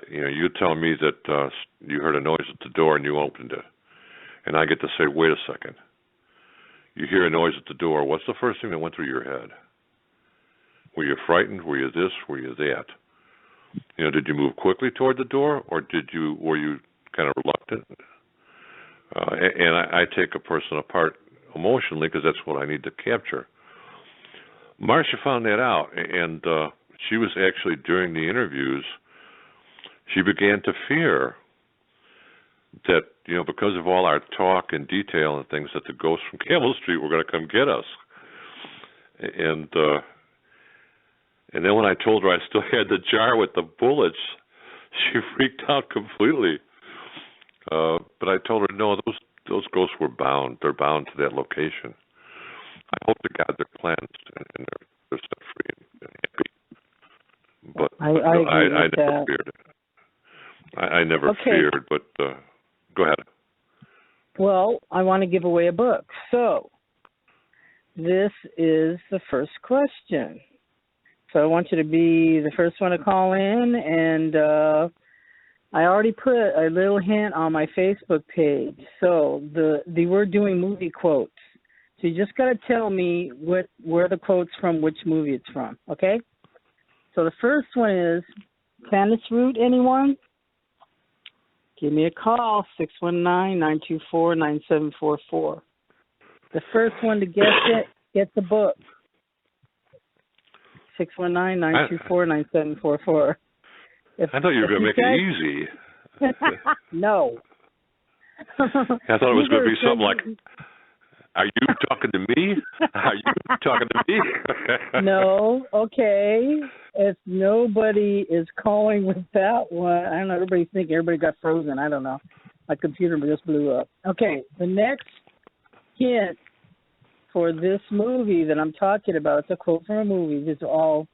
You tell me that you heard a noise at the door and you opened it, and I get to say, wait a second. You hear a noise at the door. What's the first thing that went through your head? Were you frightened? Were you this? Were you that? Did you move quickly toward the door, or were you kind of reluctant? And I take a person apart emotionally because that's what I need to capture. Marcia found that out, and she was actually, during the interviews, she began to fear that, because of all our talk and detail and things, that the ghosts from Camel Street were going to come get us. And then when I told her I still had the jar with the bullets, she freaked out completely. But I told her, no, those ghosts were bound. They're bound to that location. I hope to God they're cleansed and they're set free and happy. But I never feared it. I never feared, but go ahead. Well, I want to give away a book. So this is the first question. So I want you to be the first one to call in, and I already put a little hint on my Facebook page. So we're doing movie quotes. So you just got to tell me where the quote's from, which movie it's from, okay? So the first one is, Candace Root, anyone? Give me a call, 619-924-9744. The first one to guess it gets the book. 619-924-9744. I thought you were going to make it easy. No. I thought it was going to be something like, are you talking to me? Are you talking to me? No, okay. If nobody is calling with that one, I don't know, everybody's thinking everybody got frozen. I don't know. My computer just blew up. Okay, the next hint for this movie that I'm talking about, it's a quote from a movie. These are all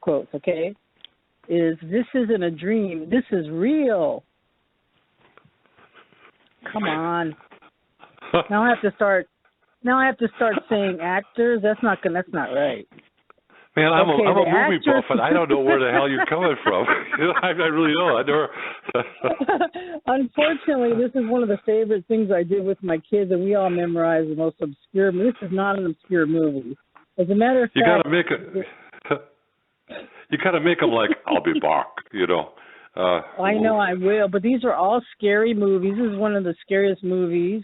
quotes, okay? Is, this isn't a dream. This is real. Come on. Now I have to start saying actors. That's not right. Man, I'm a movie buff, and I don't know where the hell you're coming from. I really don't. I never. Unfortunately, this is one of the favorite things I did with my kids, and we all memorize the most obscure. This is not an obscure movie. As a matter of fact, you gotta make them like, I'll be back. I know I will, but these are all scary movies. This is one of the scariest movies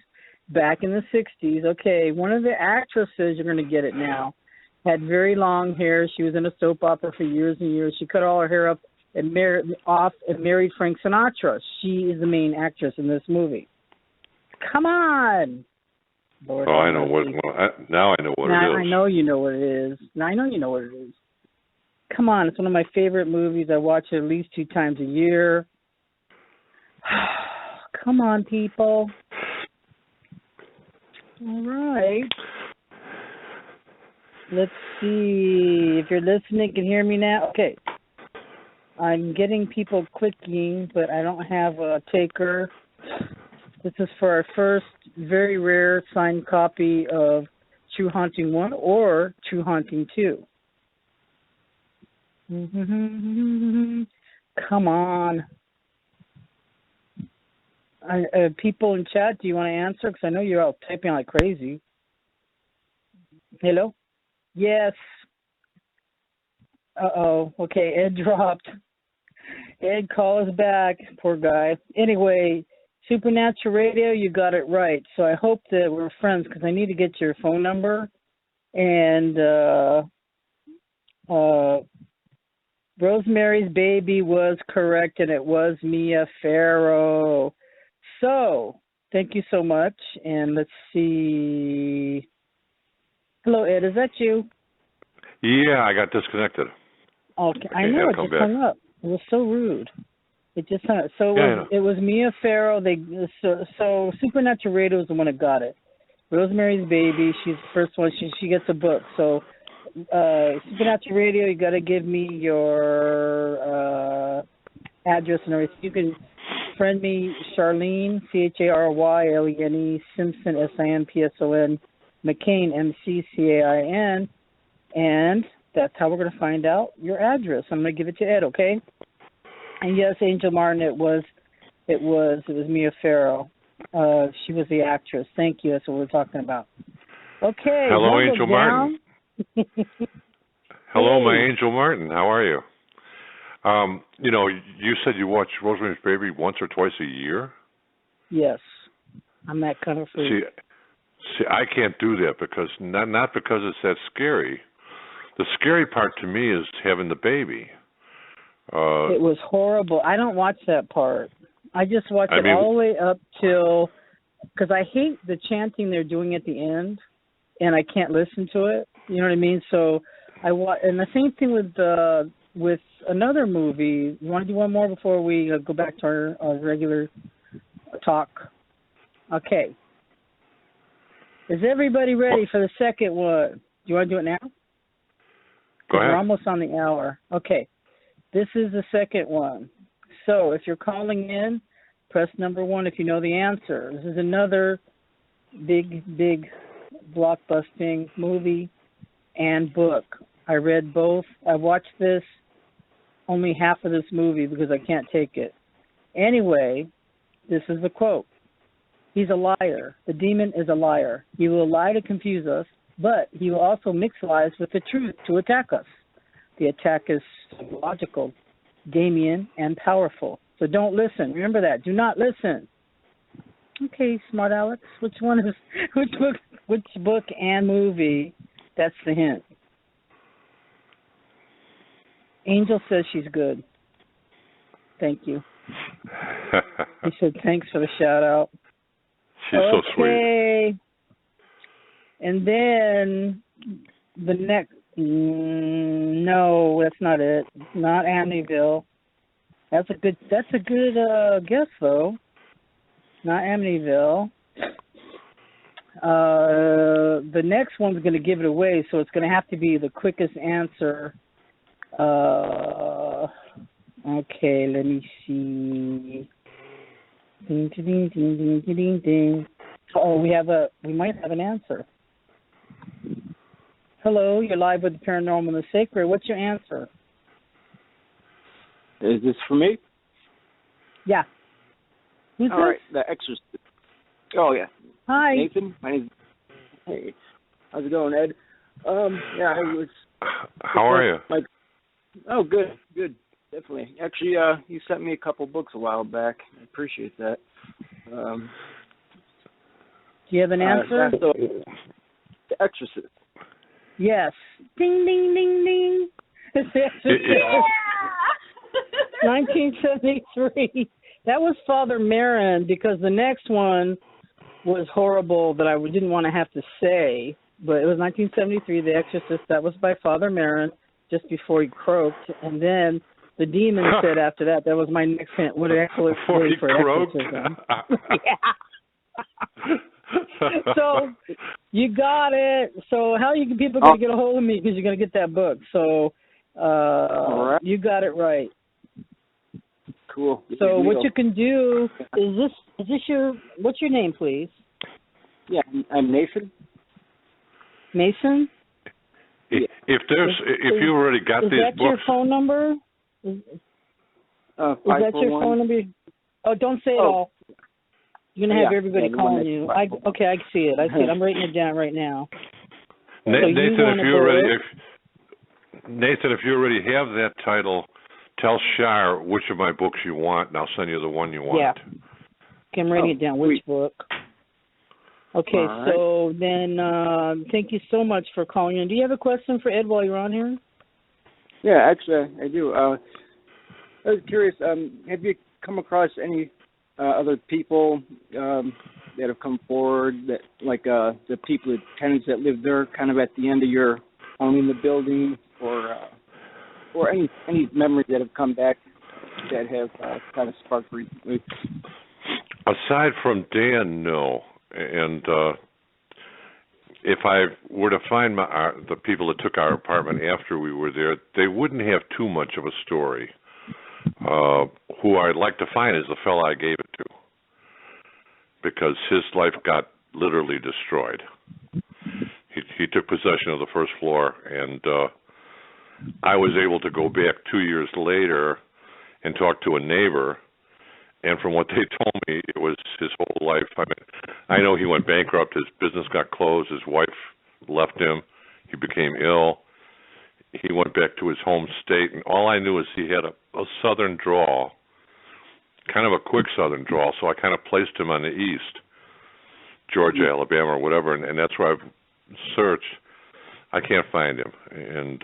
back in the 60s. Okay, one of the actresses, you're going to get it now, had very long hair. She was in a soap opera for years and years. She cut all her hair up and married Frank Sinatra. She is the main actress in this movie. Come on. Lord Oh, have I know what. mercy. Well, now I know what Now it is. I know you know what it is. Now I know you know what it is. Come on, it's one of my favorite movies. I watch it at least 2 times a year. Come on, people. All right. Let's see. If you're listening, can you hear me now? Okay. I'm getting people clicking, but I don't have a taker. This is for our first very rare signed copy of True Haunting 1 or True Haunting 2. Come on. People in chat, do you want to answer? Because I know you're all typing like crazy. Hello? Yes. Uh-oh. Okay, Ed dropped. Ed, call us back. Poor guy. Anyway, Supernatural Radio, you got it right. So I hope that we're friends because I need to get your phone number. And Rosemary's Baby was correct, and it was Mia Farrow. So, thank you so much. And let's see. Hello, Ed. Is that you? Yeah, I got disconnected. Okay, I know. It just hung up. It was so rude. It just hung up. So it was Mia Farrow. So Supernatural Radio was the one that got it. Rosemary's Baby. She's the first one. She gets a book. So Supernatural Radio, you got to give me your address and everything. You can friend me, Charlene, CHARYLENE, Simpson, SIMPSON, McCain, MCCAIN, and that's how we're going to find out your address. I'm going to give it to Ed, okay? And yes, Angel Martin, it was Mia Farrow. She was the actress. Thank you. That's what we're talking about. Okay. Hello, Angel Martin. Hello, hey. my Angel Martin. How are you? You said you watch Rosemary's Baby once or twice a year? Yes. I'm that kind of freak. See, I can't do that because not because it's that scary. The scary part to me is having the baby. It was horrible. I don't watch that part. I just watch it all the way up till, because I hate the chanting they're doing at the end, and I can't listen to it. You know what I mean? So and the same thing with another movie. You want to do one more before we go back to our regular talk? Okay. Is everybody ready for the second one? Do you want to do it now? Go ahead. We're almost on the hour. Okay. This is the second one. So if you're calling in, press number 1 if you know the answer. This is another big blockbusting movie and book. I read both. I watched only half of this movie because I can't take it. Anyway, this is the quote. He's a liar. The demon is a liar. He will lie to confuse us, but he will also mix lies with the truth to attack us. The attack is psychological, Damien, and powerful. So don't listen. Remember that. Do not listen. Okay, smart Alex. Which book and movie? That's the hint. Angel says she's good. Thank you. He said thanks for the shout out. She's so sweet. And then the next. No, that's not it. Not Amityville. That's a good guess though. Not Amityville. The next one's going to give it away, so it's going to have to be the quickest answer. Okay, let me see. Ding, ding, ding, ding, ding, ding. Oh, we might have an answer. Hello, you're live with the Paranormal and the Sacred. What's your answer? Is this for me? Yeah. Who's All this? right, The Exorcist. Oh, yeah. Hi. Nathan, my name's... Hey, how's it going, Ed? Yeah, I was... How are you? Oh, good, definitely. Actually, you sent me a couple books a while back. I appreciate that. Do you have an answer? The Exorcist. Yes. Ding, ding, ding, ding. It's The Exorcist. Yeah! 1973. That was Father Marin, because the next one was horrible that I didn't want to have to say, but it was 1973, The Exorcist. That was by Father Marin, just before he croaked, and then The Demon said after that. That was my next hint. What actually before he for croaked? exorcism. Yeah. So you got it. So how you people going to get a hold of me because you're going to get that book. So right. You got it right. Cool. So what you can do is this your what's your name, please? Yeah, I'm Nathan. Mason? If you already got these books. Is that your phone number? Is that your phone number? Oh, don't say it all. You're gonna have everybody calling you. I see it. I'm writing it down right now. Nathan, if you already have that title, tell Shar which of my books you want, and I'll send you the one you want. Yeah. Okay, I'm writing it down. Which book? Okay, right. So then thank you so much for calling in. Do you have a question for Ed while you're on here? Yeah, actually, I do. I was curious, have you come across any other people that have come forward, that like the people, the tenants that live there, kind of at the end of your owning the building, or any memories that have come back that have kind of sparked recently? Aside from Dan, no. And if I were to find the people that took our apartment after we were there, they wouldn't have too much of a story. Who I'd like to find is the fellow I gave it to, because his life got literally destroyed. He took possession of the first floor, and I was able to go back 2 years later and talk to a neighbor, and from what they told me, it was his whole life. I mean, I know he went bankrupt, his business got closed, his wife left him, he became ill. He went back to his home state, and all I knew is he had a southern drawl, kind of a quick southern drawl, so I kind of placed him on the east, Georgia, Alabama, or whatever, and that's where I've searched. I can't find him. And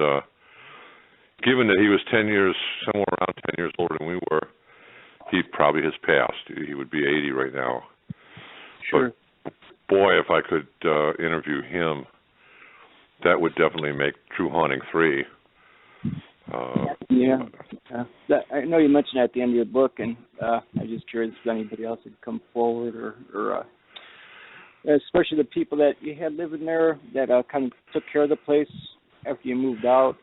given that he was somewhere around 10 years older than we were, he probably has passed. He would be 80 right now. Sure. But boy, if I could interview him, that would definitely make True Haunting 3. I know you mentioned that at the end of your book, and I was just curious if anybody else had come forward, or especially the people that you had living there that kind of took care of the place after you moved out.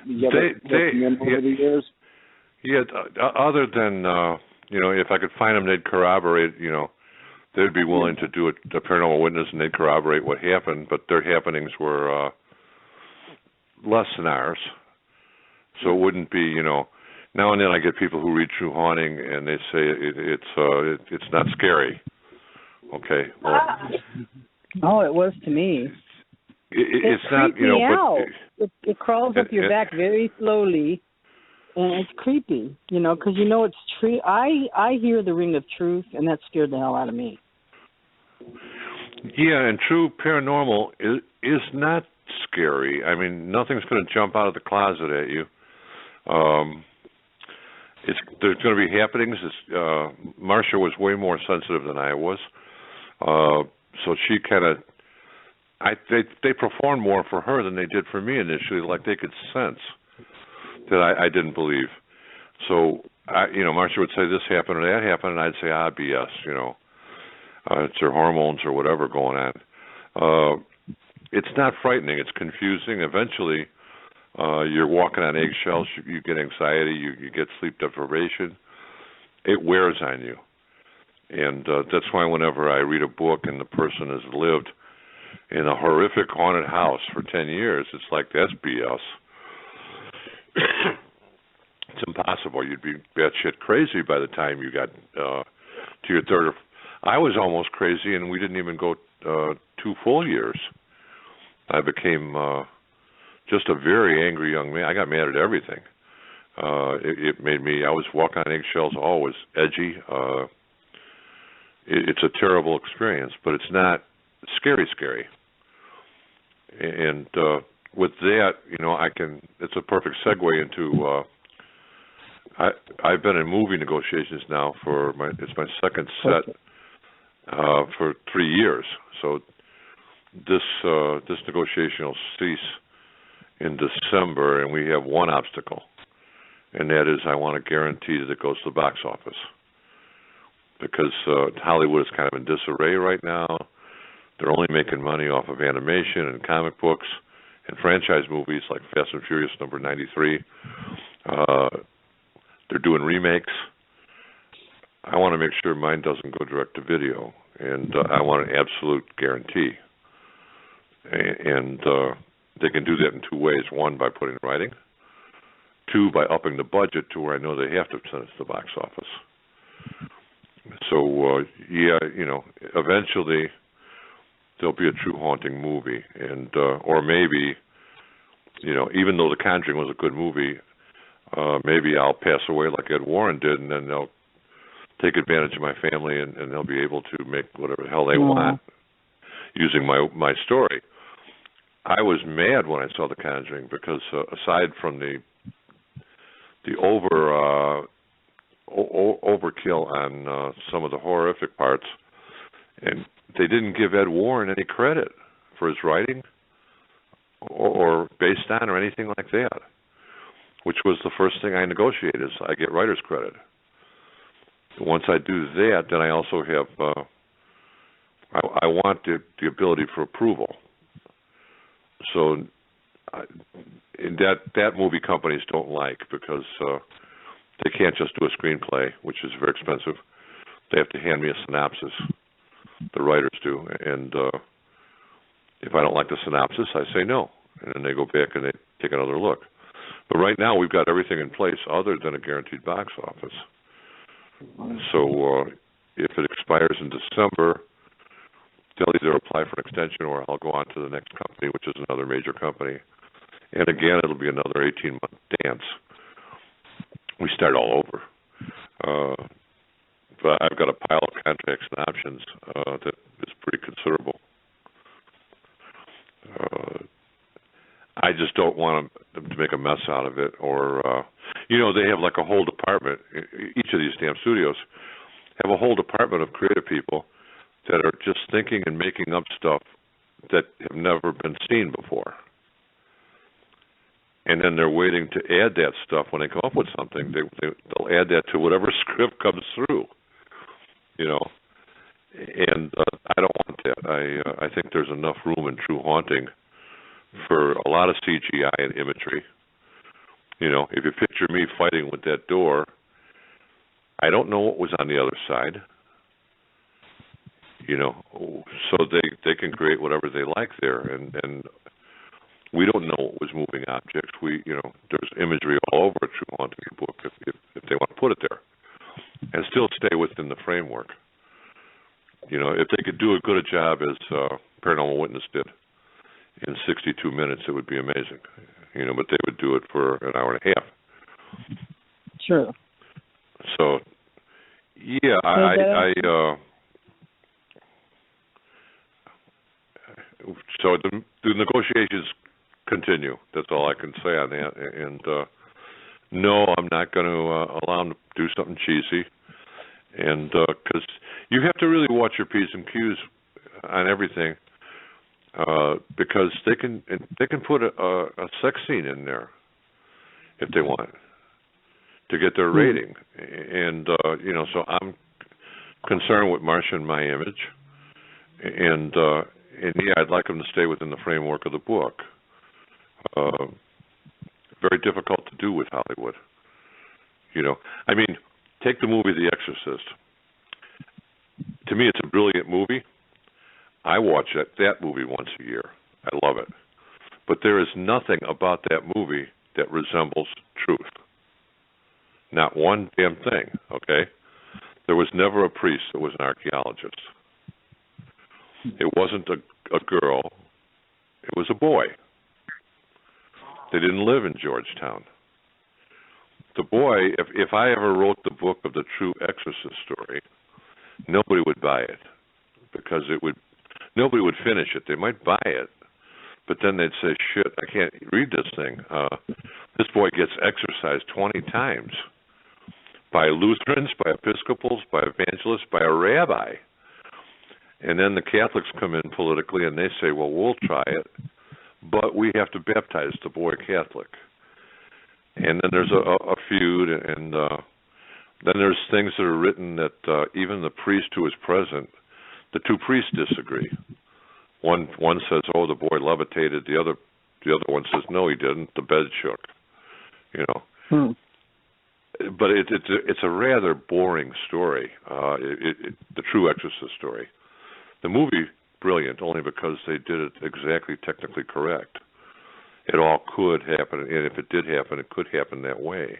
Did you ever over the years? Yeah, other than, if I could find them, they'd corroborate, they'd be willing to do a paranormal witness, and they'd corroborate what happened, but their happenings were less than ours. So it wouldn't be, now and then I get people who read True Haunting, and they say it's not scary. Okay. Well, oh, it was to me. It's not, but it crawls up your back very slowly. And it's creepy, because it's true. I hear the ring of truth, and that scared the hell out of me. Yeah, and true paranormal is not scary. I mean, nothing's going to jump out of the closet at you. There's going to be happenings. Marcia was way more sensitive than I was, so she kind of. They performed more for her than they did for me initially, like they could sense that I didn't believe. So, Marcia would say this happened or that happened, and I'd say, BS, it's her hormones or whatever going on. It's not frightening. It's confusing. Eventually, you're walking on eggshells. You get anxiety. You get sleep deprivation. It wears on you. And that's why whenever I read a book and the person has lived in a horrific haunted house for 10 years, it's like, that's BS. It's impossible. You'd be batshit crazy by the time you got to your third. I was almost crazy, and we didn't even go 2 full years. I became just a very angry young man. I got mad at everything. It made me. I was walking on eggshells, always edgy. It's a terrible experience, but it's not scary. And with that, it's a perfect segue into, I've been in movie negotiations now it's my second set for 3 years. So this negotiation will cease in December, and we have one obstacle, and that is I want a guarantee that it goes to the box office, because Hollywood is kind of in disarray right now. They're only making money off of animation and comic books and franchise movies like Fast and Furious number 93. They're doing remakes. I want to make sure mine doesn't go direct to video, and I want an absolute guarantee. And they can do that in two ways. One, by putting writing. Two, by upping the budget to where I know they have to send it to the box office. So, eventually there'll be a true haunting movie. And or maybe, even though The Conjuring was a good movie, maybe I'll pass away like Ed Warren did, and then they'll take advantage of my family, and they'll be able to make whatever the hell they want using my story. I was mad when I saw The Conjuring because aside from the overkill on some of the horrific parts, and they didn't give Ed Warren any credit for his writing or based on or anything like that, which was the first thing I negotiated is I get writer's credit. Once I do that, then I also have I want the ability for approval. So that movie companies don't like because they can't just do a screenplay, which is very expensive. They have to hand me a synopsis. The writers do, and if I don't like the synopsis, I say no, and then they go back and they take another look. But right now, we've got everything in place other than a guaranteed box office. So if it expires in December, they'll either apply for an extension or I'll go on to the next company, which is another major company. And again, it'll be another 18-month dance. We start all over. But I've got a pile of contracts and options that is pretty considerable. I just don't want them to make a mess out of it, or they have like a whole department. Each of these damn studios have a whole department of creative people that are just thinking and making up stuff that have never been seen before. And then they're waiting to add that stuff when they come up with something. They'll add that to whatever script comes through, And I don't want that. I think there's enough room in true haunting for a lot of CGI and imagery. If you picture me fighting with that door, I don't know what was on the other side. So they can create whatever they like there, and we don't know what was moving objects. There's imagery all over a true haunting book if they want to put it there, and still stay within the framework. If they could do as good a job as Paranormal Witness did in 62 minutes, it would be amazing. But they would do it for an hour and a half. Sure. So, yeah, so the negotiations continue. That's all I can say on that. And no, I'm not going to allow them to do something cheesy. And because you have to really watch your P's and Q's on everything, because they can put a sex scene in there if they want to get their rating. And so I'm concerned with Marcia and my image, and yeah, I'd like them to stay within the framework of the book. Very difficult to do with Hollywood. Take the movie The Exorcist. To me, it's a brilliant movie. I watch that movie once a year. I love it. But there is nothing about that movie that resembles truth. Not one damn thing, okay? There was never a priest that was an archaeologist. It wasn't a girl. It was a boy. They didn't live in Georgetown. The boy, if I ever wrote the book of the true Exorcist story, nobody would buy it because nobody would finish it. They might buy it, but then they'd say, shit, I can't read this thing. This boy gets exorcised 20 times by Lutherans, by Episcopals, by evangelists, by a rabbi. And then the Catholics come in politically and they say, well, we'll try it, but we have to baptize the boy Catholic. And then there's a feud, and then there's things that are written that even the priest who is present, the two priests disagree. One says, oh, the boy levitated. The other one says, no, he didn't. The bed shook. You know. But it's a rather boring story, the true Exorcist story. The movie, brilliant, only because they did it exactly technically correct. It all could happen, and if it did happen, it could happen that way.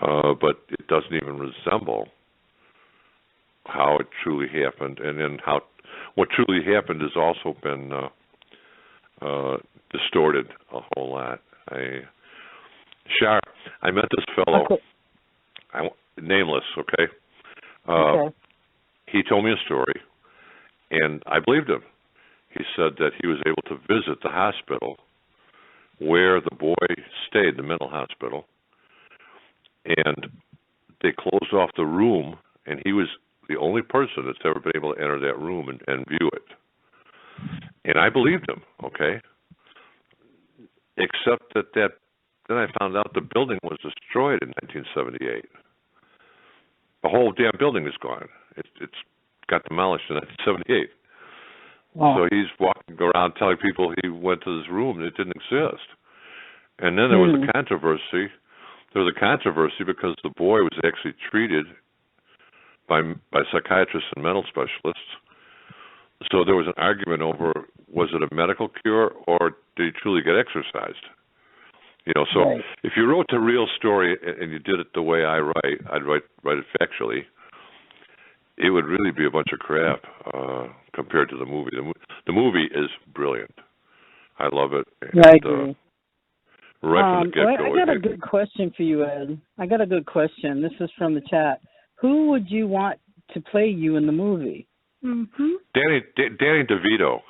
But it doesn't even resemble how it truly happened, and then what truly happened has also been distorted a whole lot. I met this fellow, nameless, okay? Okay. He told me a story, and I believed him. He said that he was able to visit the hospital where the boy stayed, the mental hospital, and they closed off the room, and he was the only person that's ever been able to enter that room and view it. And I believed him, okay? Except that then I found out the building was destroyed in 1978. The whole damn building is gone. It's got demolished in 1978. Wow. So he's walking around telling people he went to this room and it didn't exist. And then there was a controversy. There was a controversy because the boy was actually treated by psychiatrists and mental specialists. So there was an argument over, was it a medical cure or did he truly get exorcised? You know, so right. If you wrote the real story and you did it the way I write, I'd write it factually, it would really be a bunch of crap compared to the movie. The movie is brilliant. I love it. And, I agree. Right from the get-go. I got a good question for you, Ed. I got a good question. This is from the chat. Who would you want to play you in the movie? Danny DeVito.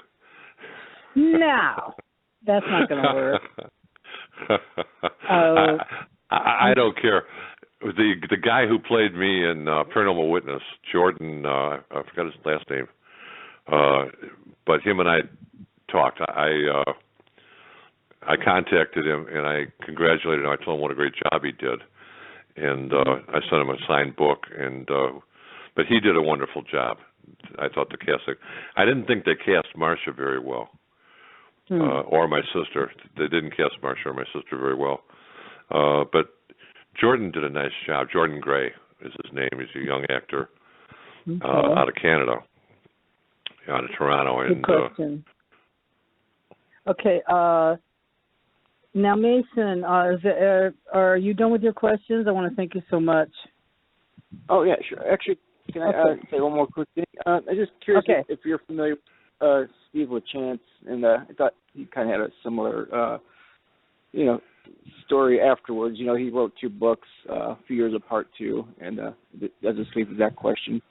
No, that's not going to work. I don't care. The guy who played me in Paranormal Witness, Jordan, I forgot his last name, but him and I talked. I contacted him and I congratulated him. I told him what a great job he did, and I sent him a signed book. But he did a wonderful job. I thought the casting. I didn't think they cast Marcia very well. Or my sister. They didn't cast Marcia or my sister very well. But Jordan did a nice job. Jordan Gray is his name. He's a young actor out of Canada, out of Toronto. Good question. Okay. Now, Mason, are you done with your questions? I want to thank you so much. Oh, yeah, sure. Actually, can I say one more quick thing? I'm just curious if you're familiar with Steve LaChance, and I thought he kind of had a similar, story afterwards. You know, he wrote 2 books a few years apart, too, and that just leaves that question.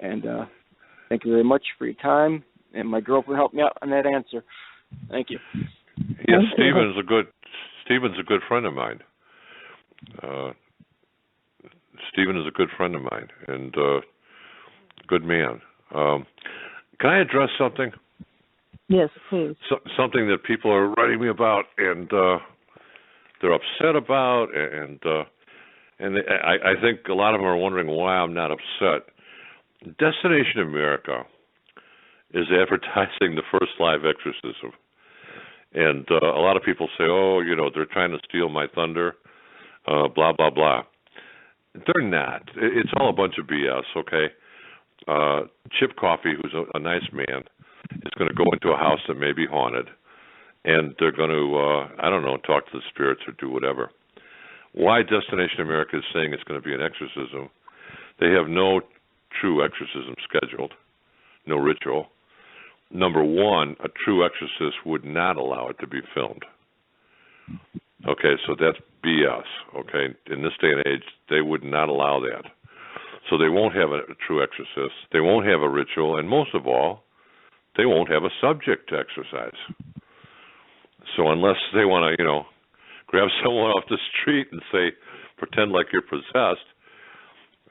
And thank you very much for your time, and my girlfriend helped me out on that answer. Thank you. Yes, Stephen's a good friend of mine. Stephen is a good friend of mine and good man. Can I address something? Yes, please. Something that people are writing me about and they're upset about, and I think a lot of them are wondering why I'm not upset. Destination America is advertising the first live exorcism. And a lot of people say, oh, they're trying to steal my thunder, blah, blah, blah. They're not. It's all a bunch of BS, okay? Chip Coffey, who's a nice man, is going to go into a house that may be haunted, and they're going to, talk to the spirits or do whatever. Why Destination America is saying it's going to be an exorcism, they have no true exorcism scheduled, no ritual. Number one, a true exorcist would not allow it to be filmed. Okay, so that's BS, okay? In this day and age, they would not allow that. So they won't have a true exorcist. They won't have a ritual, and most of all, they won't have a subject to exorcise. So unless they want to, grab someone off the street and say, pretend like you're possessed,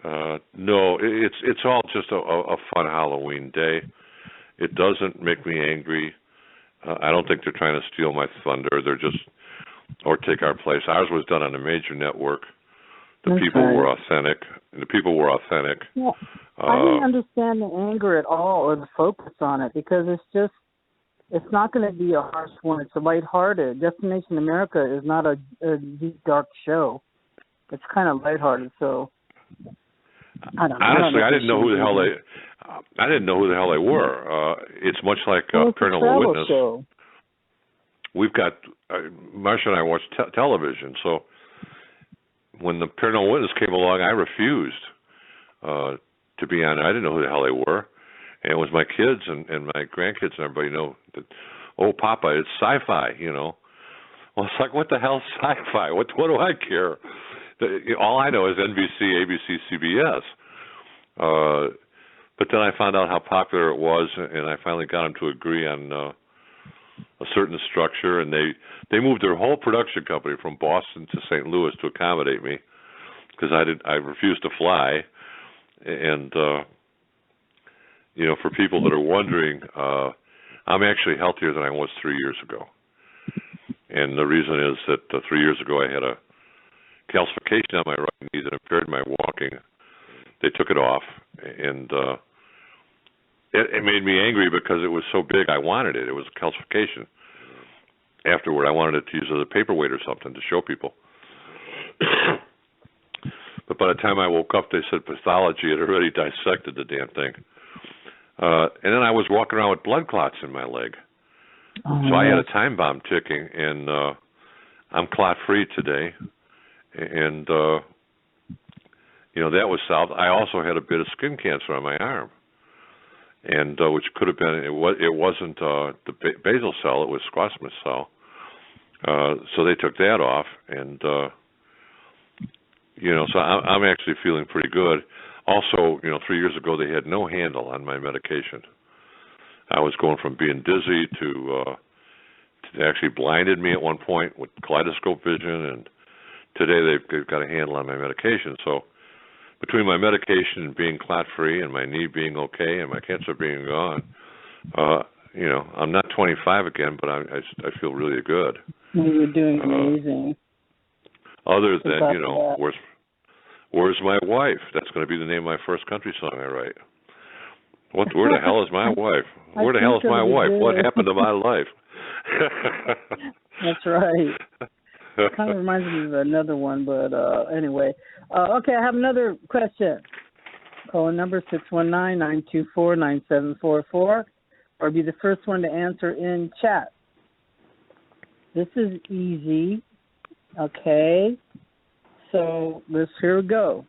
No, it's all just a fun Halloween day. It doesn't make me angry. I don't think they're trying to steal my thunder. They're just, or take our place. Ours was done on a major network. The people were authentic. Yeah. I didn't understand the anger at all or the focus on it because it's not going to be a harsh one. It's a lighthearted. Destination America is not a deep, dark show. It's kind of lighthearted, so I don't know. Honestly, I didn't know who the hell they were. It's much like Paranormal Witness. Show. We've got Marsha and I watch television, so when the Paranormal Witness came along, I refused to be on it. I didn't know who the hell they were, and it was my kids and my grandkids and everybody know that. Oh, Papa, it's sci-fi, Well, it's like, what the hell's sci-fi? What do I care? All I know is NBC, ABC, CBS. But then I found out how popular it was, and I finally got them to agree on a certain structure, and they moved their whole production company from Boston to St. Louis to accommodate me because I refused to fly. And for people that are wondering, I'm actually healthier than I was 3 years ago. And the reason is that 3 years ago I had a calcification on my right knee that impaired my walking. They took it off, and it made me angry because it was so big. I wanted it. It was a calcification. Afterward, I wanted it to use as a paperweight or something to show people. But by the time I woke up, they said pathology had already dissected the damn thing. And then I was walking around with blood clots in my leg. So I had a time bomb ticking, and I'm clot-free today. And, that was solved. I also had a bit of skin cancer on my arm, and which could have been, it wasn't the basal cell, it was squamous cell. So they took that off, and, so I'm actually feeling pretty good. Also, 3 years ago, they had no handle on my medication. I was going from being dizzy to they actually blinded me at one point with kaleidoscope vision, and today they've got a handle on my medication. So between my medication and being clot-free and my knee being okay and my cancer being gone, I'm not 25 again, but I feel really good. You're doing amazing. Other than, where's my wife? That's going to be the name of my first country song I write. Where the hell is my wife? Where the hell is my wife? What happened to my life? That's right. It kind of reminds me of another one, but anyway. Okay, I have another question. Call number 619-924-9744, or be the first one to answer in chat. This is easy. Okay. So here we go.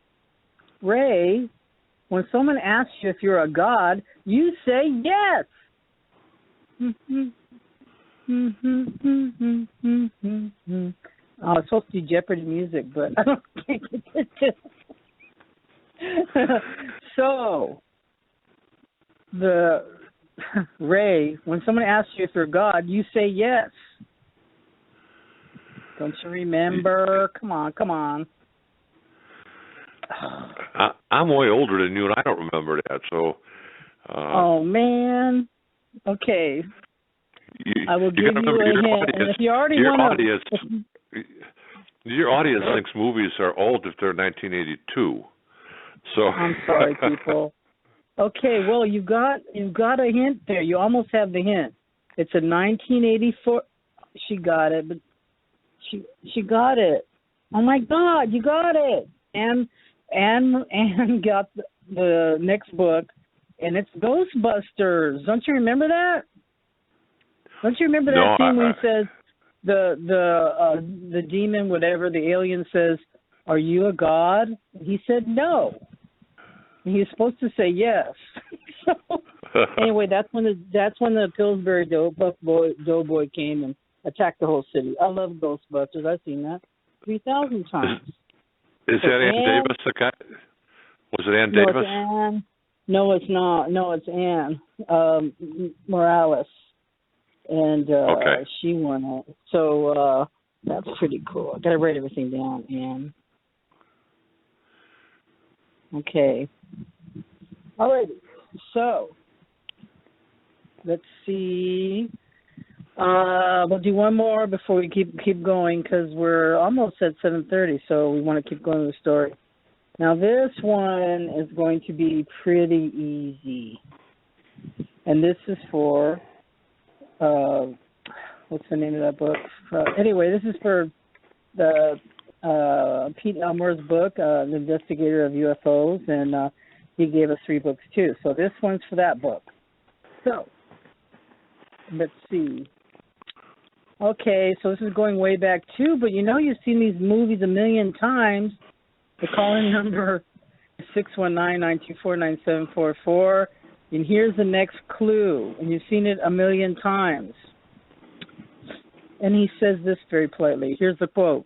Ray, when someone asks you if you're a god, you say yes. Oh, it's supposed to be Jeopardy music, but I don't think it's So, Ray, when someone asks you if you're God, you say yes. Don't you remember? Come on. I'm way older than you, and I don't remember that. So. Oh man. Okay. I will give you a hint. And if you already your audience thinks movies are old if they're 1982. So. I'm sorry, people. Okay, well you got a hint there. You almost have the hint. It's a 1984. She got it, but she got it. Oh my God, you got it. And got the next book, and it's Ghostbusters. Don't you remember that? Don't you remember that scene where he says the demon, whatever, the alien says, "Are you a god?" And he said no. And he's supposed to say yes. So anyway, that's when the Pillsbury Doughboy came and attacked the whole city. I love Ghostbusters. I've seen that 3,000 times. Is that Ann Davis? The guy? Was it Ann Davis? It's Ann. No, it's not. No, it's Ann Morales, and she won it. So that's pretty cool. I gotta write everything down, Ann. Okay. All right. So, let's see. We'll do one more before we keep going because we're almost at 7:30, so we want to keep going with the story. Now, this one is going to be pretty easy, and this is for what's the name of that book? Anyway, this is for the Pete Elmore's book, The Investigator of UFOs, and he gave us 3 books too. So this one's for that book. So, let's see. Okay, so this is going way back too, but you know you've seen these movies a million times. The call-in number is 619-924-9744, and here's the next clue, and you've seen it a million times. And he says this very politely. Here's the quote.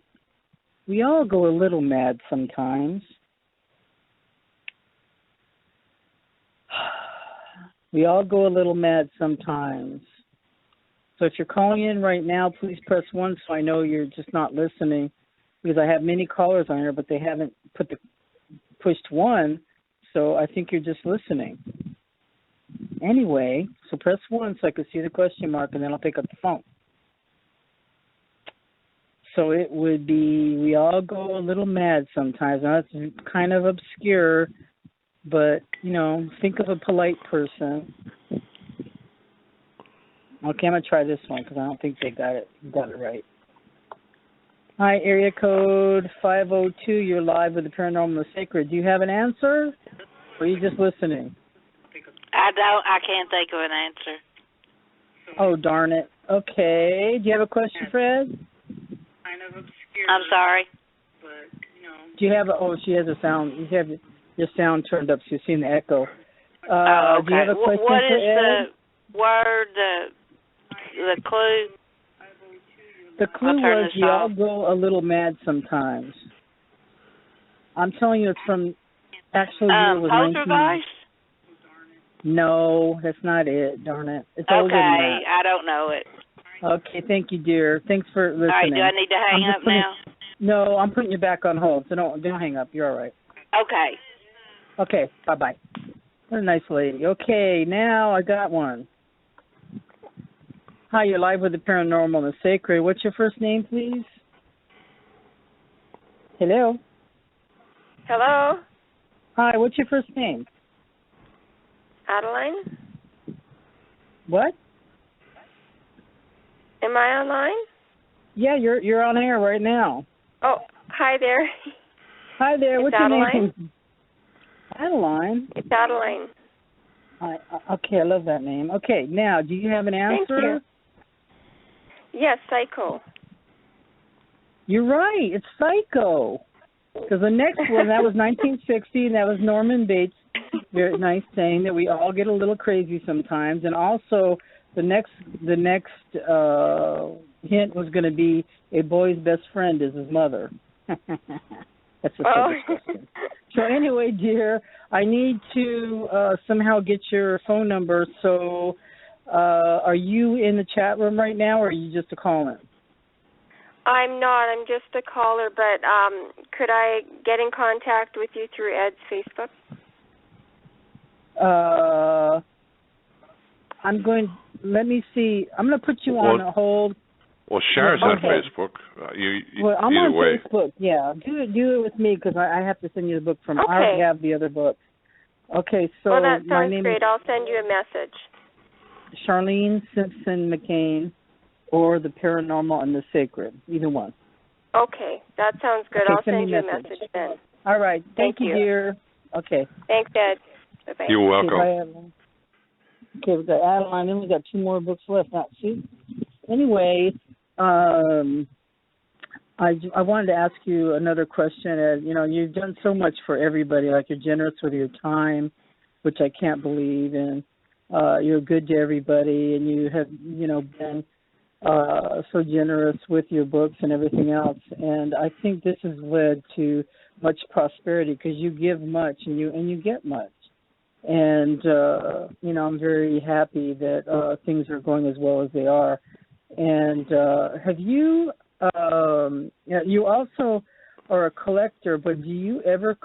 We all go a little mad sometimes. We all go a little mad sometimes. So if you're calling in right now, please press 1 so I know you're just not listening, because I have many callers on here, but they haven't pushed 1, so I think you're just listening. Anyway, so press 1 so I can see the question mark, and then I'll pick up the phone. So it would be, we all go a little mad sometimes. Now, that's kind of obscure, but, you know, think of a polite person. Okay, I'm going to try this one because I don't think they got it right. Hi, area code 502. You're live with the Paranormal and the Sacred. Do you have an answer, or are you just listening? I don't. I can't think of an answer. Oh, darn it. Okay. Do you have a question, Fred? I'm sorry. Do you have she has a sound. You have your sound turned up so you've seen the echo. Okay. Do you have a question what for is Ed? the word, the clue? The clue was you all go a little mad sometimes. I'm telling you, it's from, actually, it was poltergeist? No, that's not it, darn it. It's okay, older than that. I don't know it. Okay, thank you, dear. Thanks for listening. All right, do I need to hang up now? No, I'm putting you back on hold, so don't hang up. You're all right. Okay. Okay, bye-bye. What a nice lady. Okay, now I got one. Hi, you're live with the Paranormal and the Sacred. What's your first name, please? Hello? Hello? Hi, what's your first name? Adeline? What? Am I online? Yeah, you're on air right now. Oh, hi there. Hi there. What's your Adeline? name? Adeline. It's Adeline. Okay, I love that name. Okay, now, do you have an answer? Thank you. Yes, Psycho. You're right. It's Psycho. Because the next one, that was 1960, and that was Norman Bates. Very nice saying that we all get a little crazy sometimes. And also, the next hint was going to be a boy's best friend is his mother. That's a question. So anyway, dear, I need to somehow get your phone number. So are you in the chat room right now, or are you just a caller? I'm not. I'm just a caller, but could I get in contact with you through Ed's Facebook? Let me see. I'm going to put you on hold. Well, Cher's on Facebook. I'm on way. Facebook, yeah. Do it with me because I have to send you the book from. Okay. I already have the other book. Okay, so well, that my sounds name great. is I'll send you a message. Charlene Simpson McCain, or the Paranormal and the Sacred, either one. Okay, that sounds good. Okay, I'll send you a message then. All right. Thank you, you, dear. Okay. Thanks, Ed. Bye-bye. You're welcome. Okay, bye, Adeline. Okay, we got Adeline, then we got 2 more books left. Now, see? Anyway, I wanted to ask you another question. You know, you've done so much for everybody. Like, you're generous with your time, which I can't believe, and you're good to everybody, and you have, you know, been so generous with your books and everything else. And I think this has led to much prosperity because you give much and you get much. And you know, I'm very happy that things are going as well as they are. And have you? You also are a collector, but do you ever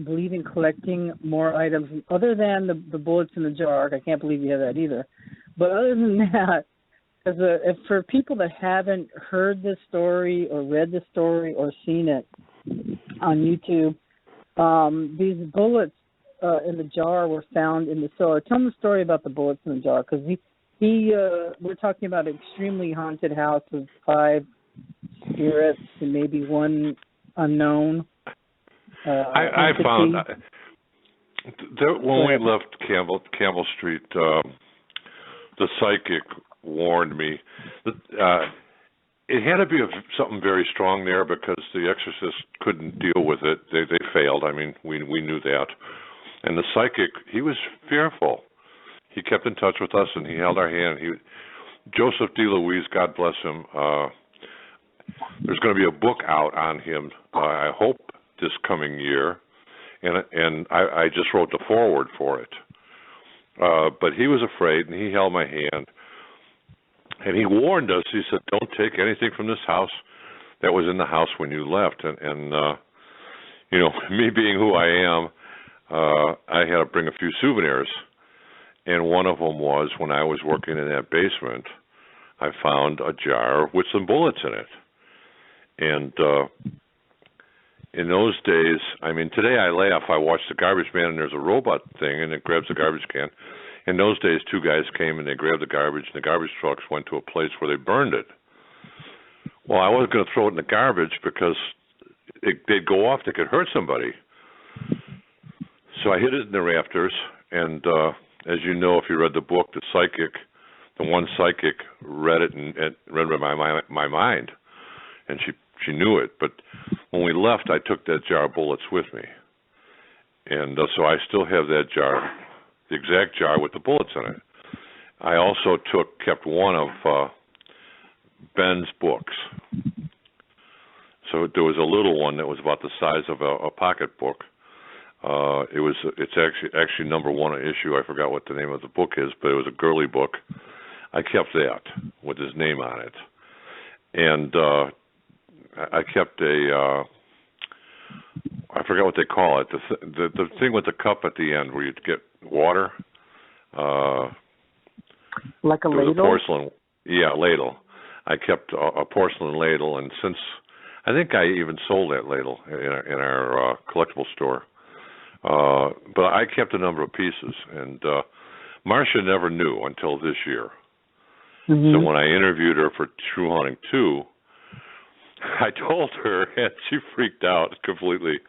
believe in collecting more items other than the bullets in the jar? I can't believe you have that either. But other than that, if for people that haven't heard this story or read the story or seen it on YouTube, these bullets in the jar were found in the cellar. Tell me the story about the bullets in the jar, because we're talking about an extremely haunted house with 5 spirits and maybe one unknown. I found when we left Campbell Street, the psychic warned me that it had to be something very strong there, because the exorcist couldn't deal with it. They failed. I mean, we knew that. And the psychic, he was fearful. He kept in touch with us, and he held our hand. Joseph D. Louise, God bless him. There's going to be a book out on him, I hope, this coming year, and I just wrote the foreword for it. But he was afraid, and he held my hand, and he warned us. He said, "Don't take anything from this house that was in the house when you left." And you know, me being who I am, I had to bring a few souvenirs. And one of them was, when I was working in that basement, I found a jar with some bullets in it. And in those days, I mean, today I laugh. I watch the garbage man, and there's a robot thing, and it grabs the garbage can. In those days, 2 guys came, and they grabbed the garbage, and the garbage trucks went to a place where they burned it. Well, I wasn't going to throw it in the garbage, because they'd go off. They could hurt somebody. So I hid it in the rafters, and as you know, if you read the book, the one psychic read it and read my mind, and she knew it. But when we left, I took that jar of bullets with me, and so I still have that jar, the exact jar with the bullets in it. I also kept one of Ben's books. So there was a little one that was about the size of a pocket book. It's actually number 1 issue. I forgot what the name of the book is, but it was a girly book. I kept that with his name on it, and I kept I forgot what they call it. The thing with the cup at the end where you get water. Like a ladle. A porcelain, ladle. I kept a porcelain ladle, and since I think I even sold that ladle in our collectible store. But I kept a number of pieces, and Marcia never knew until this year. Mm-hmm. So when I interviewed her for True Haunting 2, I told her, and she freaked out completely.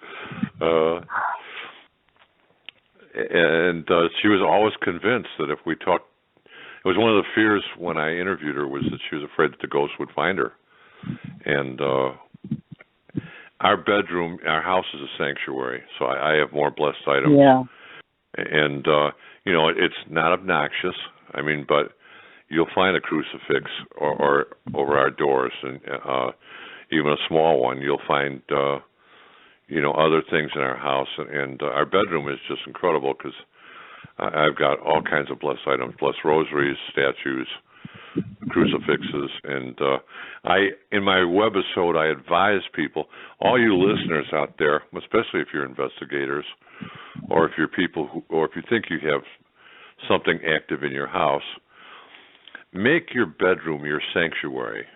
And she was always convinced that if we talked, it was one of the fears when I interviewed her, was that she was afraid that the ghost would find her. And our bedroom, our house is a sanctuary, so I have more blessed items. Yeah. And, you know, it's not obnoxious. I mean, but you'll find a crucifix or over our doors, and even a small one. You'll find, you know, other things in our house. And our bedroom is just incredible, because I've got all kinds of blessed items, blessed rosaries, statues, crucifixes, and in my webisode, I advise people, all you listeners out there, especially if you're investigators, or if you're people or if you think you have something active in your house, make your bedroom your sanctuary.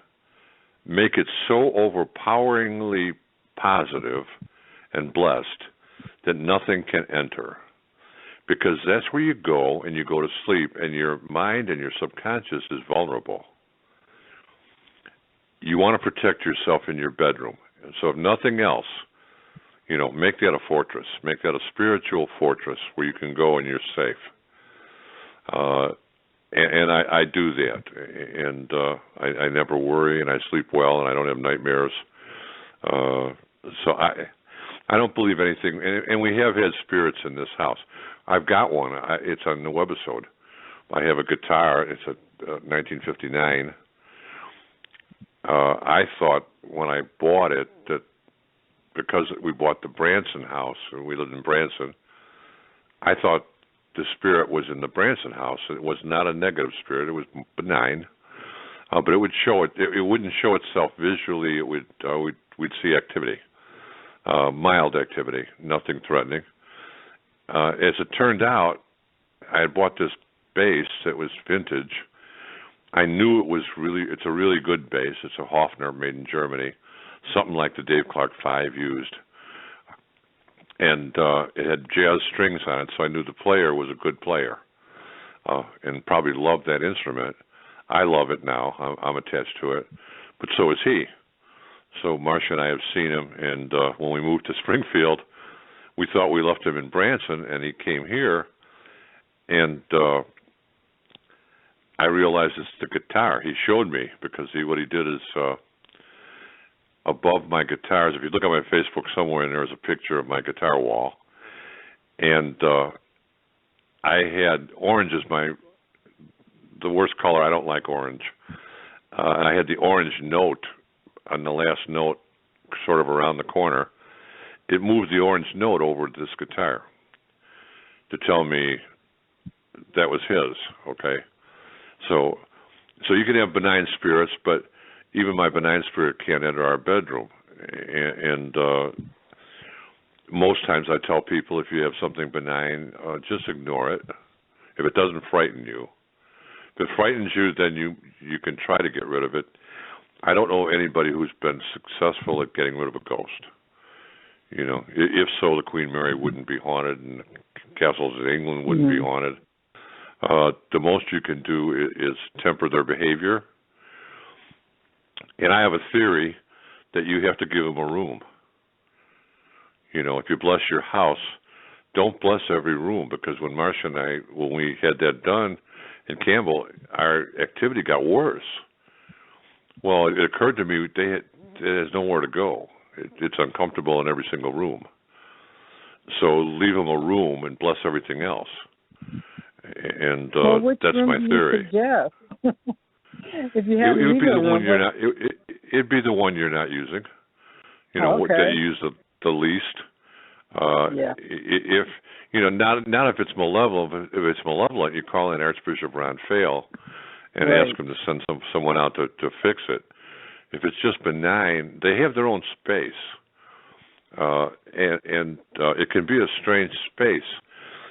Make it so overpoweringly positive and blessed that nothing can enter. Because that's where you go, and you go to sleep, and your mind and your subconscious is vulnerable. You want to protect yourself in your bedroom. And so if nothing else, you know, make that a fortress. Make that a spiritual fortress where you can go and you're safe. And I do that. And I never worry, and I sleep well, and I don't have nightmares. So I don't believe anything. And we have had spirits in this house. I've got one. It's on the webisode. I have a guitar. It's a 1959. I thought when I bought it that because we bought the Branson house, and we lived in Branson, I thought the spirit was in the Branson house. It was not a negative spirit. It was benign, but it would show it. It wouldn't show itself visually. It would. We'd see activity. mild activity, nothing threatening. As it turned out, I had bought this bass that was vintage. I knew it's a really good bass. It's a Hofner made in Germany, something like the Dave Clark 5 used. And it had jazz strings on it, so I knew the player was a good player and probably loved that instrument. I love it now. I'm attached to it, but so is he. So Marcia and I have seen him, and when we moved to Springfield, we thought we left him in Branson, and he came here, and I realized it's the guitar. He showed me, because what he did is above my guitars. If you look at my Facebook somewhere, and there's a picture of my guitar wall, and I had orange as the worst color. I don't like orange. And I had the orange note on the last note, sort of around the corner. It moved the orange note over to this guitar to tell me that was his, okay? So you can have benign spirits, but even my benign spirit can't enter our bedroom. And most times I tell people, if you have something benign, just ignore it. If it doesn't frighten you. If it frightens you, then you can try to get rid of it. I don't know anybody who's been successful at getting rid of a ghost. You know, if so, the Queen Mary wouldn't be haunted, and the castles in England wouldn't be haunted. The most you can do is temper their behavior. And I have a theory that you have to give them a room. You know, if you bless your house, don't bless every room, because when Marcia and I, when we had that done in Campbell, our activity got worse. Well, it occurred to me there's nowhere to go. It's uncomfortable in every single room. So leave them a room and bless everything else. And that's my theory. If you have it'd be the one you're not. It'd be the one you're not using. You know, that you use the least. If you know, not if it's malevolent. If it's malevolent, you call in Archbishop Ron Fail and ask him to send someone out to fix it. If it's just benign, they have their own space, and it can be a strange space.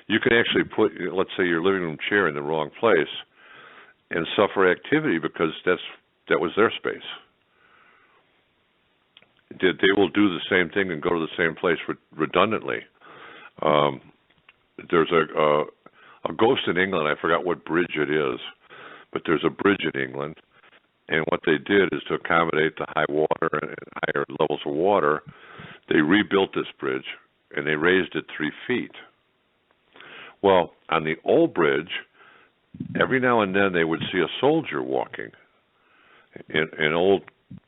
You can actually put, let's say, your living room chair in the wrong place and suffer activity because that was their space. They will do the same thing and go to the same place redundantly. There's a ghost in England. I forgot what bridge it is, but there's a bridge in England, and what they did is to accommodate the high water and higher levels of water, they rebuilt this bridge and they raised it 3 feet. Well, on the old bridge, every now and then they would see a soldier walking, an old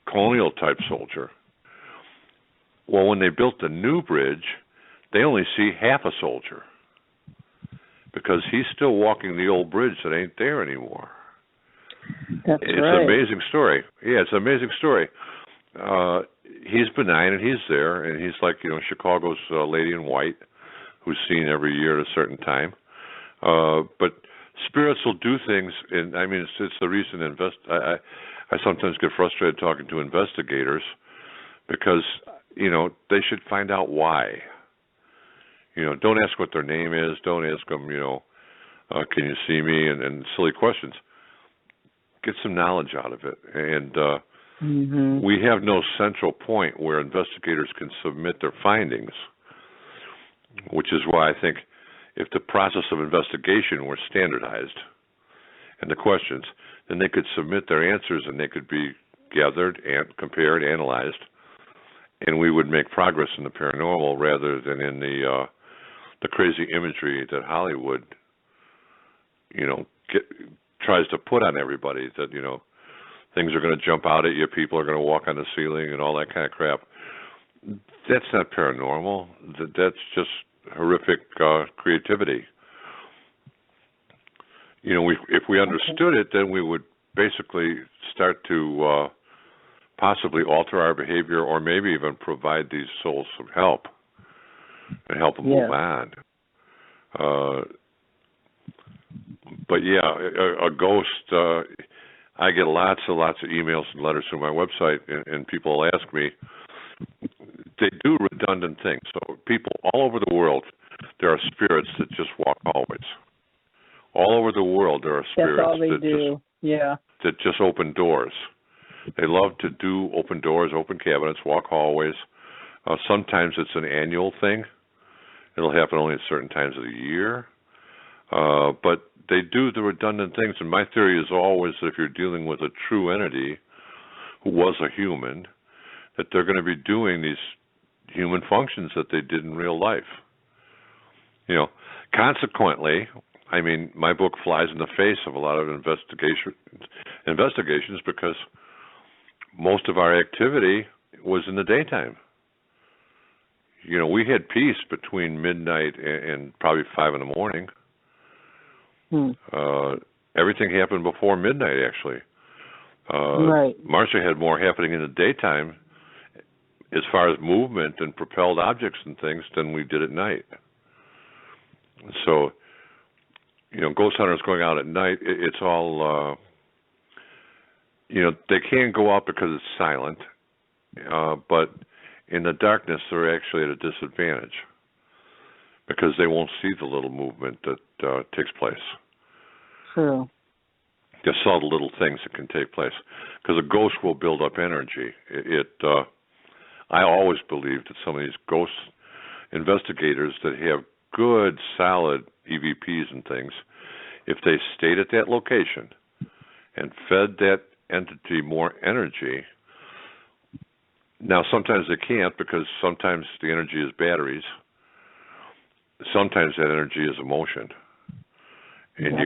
colonial-type soldier. Well, when they built the new bridge, they only see half a soldier because he's still walking the old bridge that ain't there anymore. It's an amazing story. Yeah, it's an amazing story. He's benign, and he's there, and he's like, you know, Chicago's Lady in White, who's seen every year at a certain time. But spirits will do things, and I mean, it's the reason I sometimes get frustrated talking to investigators because, you know, they should find out why. You know, don't ask what their name is. Don't ask them, you know, can you see me, and silly questions. Get some knowledge out of it. And we have no central point where investigators can submit their findings, which is why I think if the process of investigation were standardized and the questions, then they could submit their answers and they could be gathered and compared, analyzed, and we would make progress in the paranormal rather than in the crazy imagery that Hollywood, you know, tries to put on everybody, that, you know, things are going to jump out at you, people are going to walk on the ceiling and all that kind of crap. That's not paranormal. That's just horrific creativity. You know, if we understood it, then we would basically start to possibly alter our behavior, or maybe even provide these souls some help and help them move on. But yeah, a ghost. I get lots and lots of emails and letters through my website, and people ask me, they do redundant things. So people all over the world, there are spirits that just walk hallways. All over the world, there are spirits That's all they do. that just open doors. They love to do open doors, open cabinets, walk hallways. Sometimes it's an annual thing. It'll happen only at certain times of the year. But they do the redundant things, and my theory is always that if you're dealing with a true entity who was a human, that they're going to be doing these human functions that they did in real life. You know, consequently, I mean, my book flies in the face of a lot of investigations because most of our activity was in the daytime. You know, we had peace between midnight and probably 5 in the morning. Everything happened before midnight, actually. Right. Marcia had more happening in the daytime as far as movement and propelled objects and things than we did at night. So, you know, ghost hunters going out at night, it's all, you know, they can't go out because it's silent, but in the darkness they're actually at a disadvantage because they won't see the little movement that takes place. True. Just all the little things that can take place, because a ghost will build up energy. I always believed that some of these ghost investigators that have good, solid EVPs and things, if they stayed at that location and fed that entity more energy. Now, sometimes they can't because sometimes the energy is batteries. Sometimes that energy is emotion. And you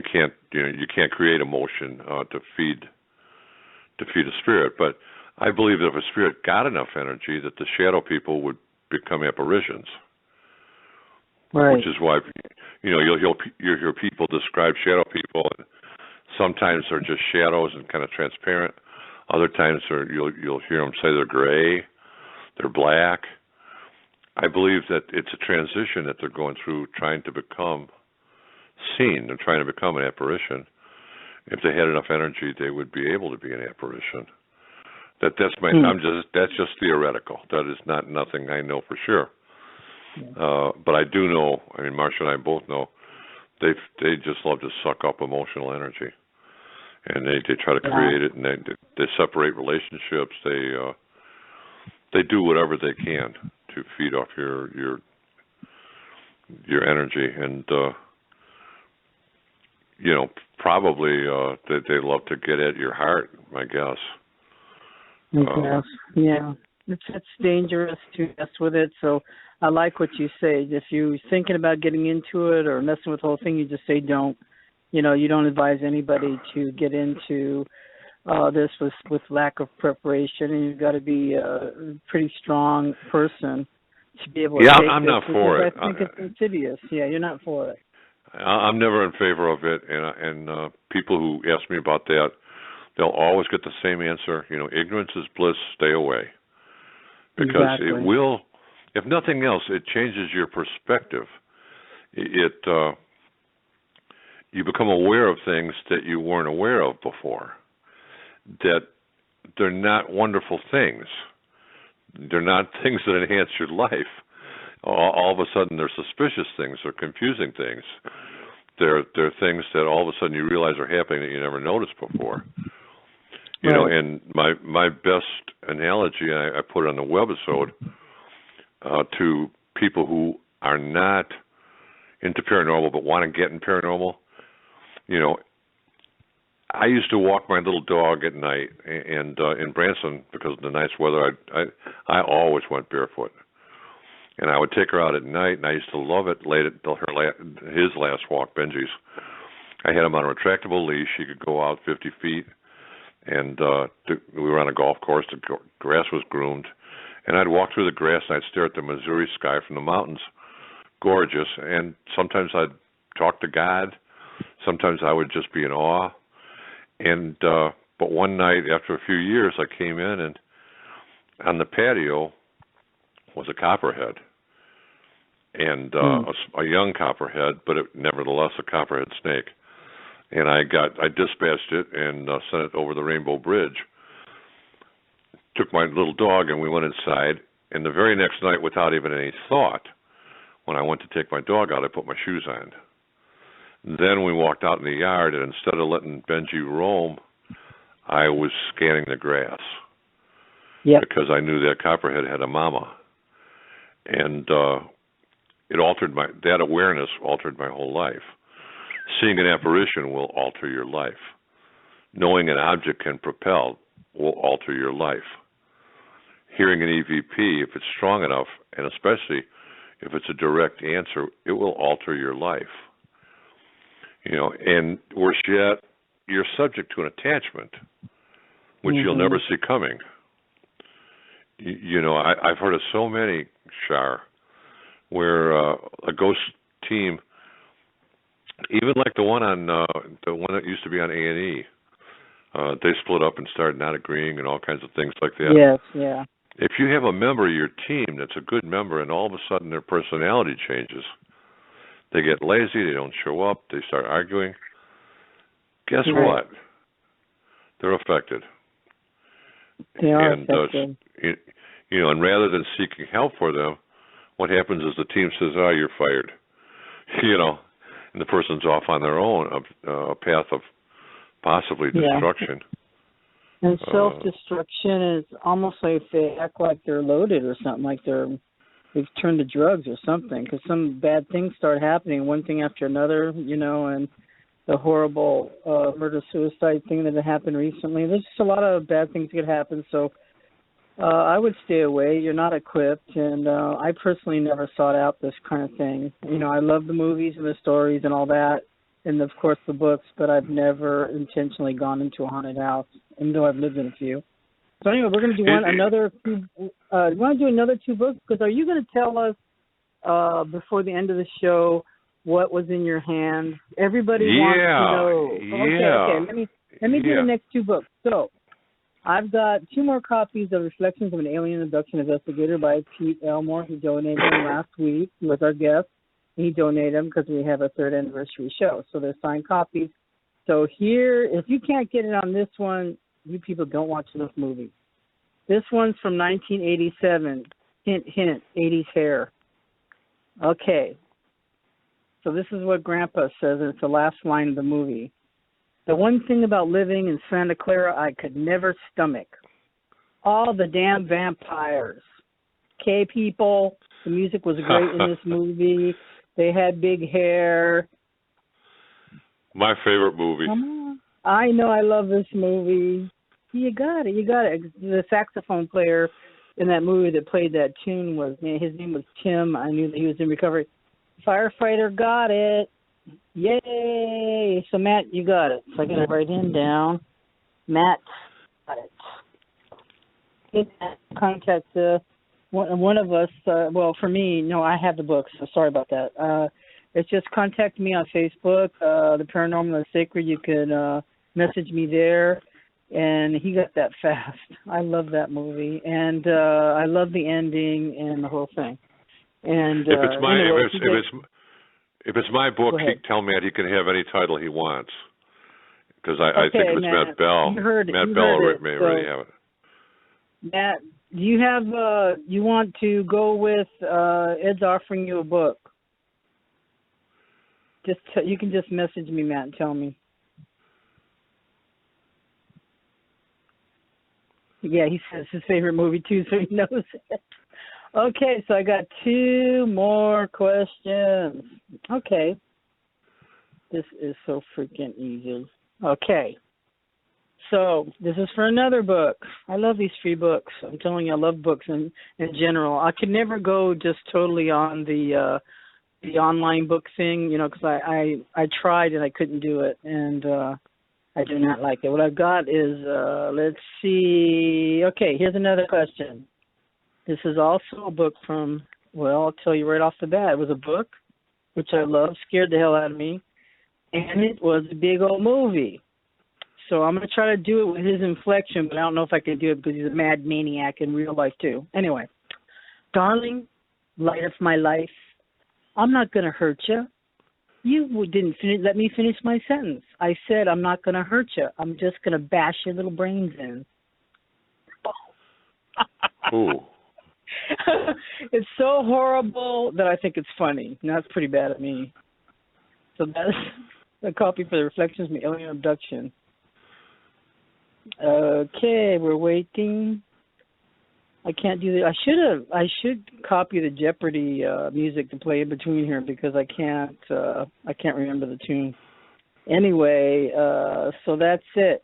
can't create emotion to feed a spirit. But I believe that if a spirit got enough energy, that the shadow people would become apparitions. Right. Which is why, you know, you'll hear people describe shadow people, and sometimes they're just shadows and kind of transparent. Other times you'll hear them say they're gray, they're black. I believe that it's a transition that they're going through, trying to become seen. They're trying to become an apparition. If they had enough energy, they would be able to be an apparition. That's just theoretical. That is nothing I know for sure. But I do know. I mean, Marcia and I both know they just love to suck up emotional energy, and they try to create it, and they separate relationships. They do whatever they can to feed off your energy, and you know, probably they love to get at your heart, I guess. Yeah, it's dangerous to mess with it. So I like what you say. If you're thinking about getting into it or messing with the whole thing, you just say don't. You know, you don't advise anybody to get into this with lack of preparation, and you've got to be a pretty strong person to be able to take I'm not for it. I think it's insidious. Yeah, you're not for it. I'm never in favor of it, and people who ask me about that, they'll always get the same answer. You know, ignorance is bliss. Stay away, because it will. If nothing else, it changes your perspective. You become aware of things that you weren't aware of before. That they're not wonderful things. They're not things that enhance your life. All of a sudden, they're suspicious things or confusing things. They're things that all of a sudden you realize are happening that you never noticed before. You know, and my best analogy, I put it on the webisode, to people who are not into paranormal but want to get in paranormal. You know, I used to walk my little dog at night, and in Branson, because of the nice weather, I always went barefoot. And I would take her out at night, and I used to love it late at his last walk, Benji's. I had him on a retractable leash. He could go out 50 feet, and we were on a golf course. The grass was groomed. And I'd walk through the grass, and I'd stare at the Missouri sky from the mountains. Gorgeous. And sometimes I'd talk to God. Sometimes I would just be in awe. And but one night, after a few years, I came in, and on the patio was a copperhead. And a young copperhead, but nevertheless a copperhead snake. And I dispatched it and sent it over the Rainbow Bridge. Took my little dog and we went inside, And the very next night, without even any thought, when I went to take my dog out, I put my shoes on. Then we walked out in the yard, and instead of letting Benji roam, I was scanning the grass. Yep. Because I knew that copperhead had a mama. And that awareness altered my whole life. Seeing an apparition will alter your life. Knowing an object can propel will alter your life. Hearing an EVP, if it's strong enough, and especially if it's a direct answer, it will alter your life. And worse yet, you're subject to an attachment, which you'll never see coming. I've heard of so many, Shar, where a ghost team, even like the one that used to be on A&E, they split up and started not agreeing and all kinds of things like that. Yes, yeah. If you have a member of your team that's a good member and all of a sudden their personality changes, they get lazy, they don't show up, they start arguing, guess what? They're affected. They are affected. And rather than seeking help for them, what happens is the team says, "Oh, you're fired," and the person's off on their own, a path of possibly destruction. And self-destruction is almost like they act like they're loaded or something, like they've turned to drugs or something, because some bad things start happening, one thing after another, and the horrible murder-suicide thing that happened recently. There's just a lot of bad things that could happen, so I would stay away. You're not equipped, and I personally never sought out this kind of thing. I love the movies and the stories and all that, and of course the books, but I've never intentionally gone into a haunted house, even though I've lived in a few. So anyway, we're going to do another two. You want to do another 2 books? Because are you going to tell us before the end of the show what was in your hand? Everybody wants to know. Okay. Let me do the next 2 books. So I've got 2 more copies of Reflections of an Alien Abduction Investigator by Pete Elmore. He donated them last week. He was our guest. He donated them because we have a 3rd anniversary show. So they're signed copies. So here, if you can't get it on this one, you people don't watch enough movies. This one's from 1987. Hint, hint, 80s hair. Okay. So this is what Grandpa says, and it's the last line of the movie. The one thing about living in Santa Clara I could never stomach. All the damn vampires. Okay, people, the music was great in this movie. They had big hair. My favorite movie. Come on. I know, I love this movie. You got it. The saxophone player in that movie that played that tune his name was Tim. I knew that he was in recovery. Firefighter got it. Yay. So, Matt, you got it. So I got to write him down. Matt got it. Contact one of us. Well, for me, no, I have the books, so sorry about that. It's just contact me on Facebook, The Paranormal and Sacred. You can message me there. And he got that fast. I love that movie. And I love the ending and the whole thing. And if it's my book, he tell Matt he can have any title he wants. Because I think it was Matt Bell. Matt Bell may already have it. Matt, do you have you want to go with Ed's offering you a book? You can just message me, Matt, and tell me. Yeah, he says his favorite movie too, so he knows it. Okay, so I got 2 more questions. Okay. This is so freaking easy. Okay. So this is for another book. I love these free books. I'm telling you, I love books in general. I could never go just totally on the online book thing, because I tried and I couldn't do it, and I do not like it. What I've got is, let's see. Okay, here's another question. This is also a book from, well, I'll tell you right off the bat. It was a book, which I love, scared the hell out of me, and it was a big old movie. So I'm going to try to do it with his inflection, but I don't know if I can do it because he's a mad maniac in real life, too. Anyway, darling, light of my life, I'm not going to hurt you. You didn't let me finish my sentence. I said I'm not going to hurt you. I'm just going to bash your little brains in. Ooh. It's so horrible that I think it's funny. And that's pretty bad of me. So that's a copy for the Reflections of Alien Abduction. Okay, we're waiting. I can't do that. I should copy the Jeopardy music to play in between here because I can't remember the tune. Anyway, so that's it.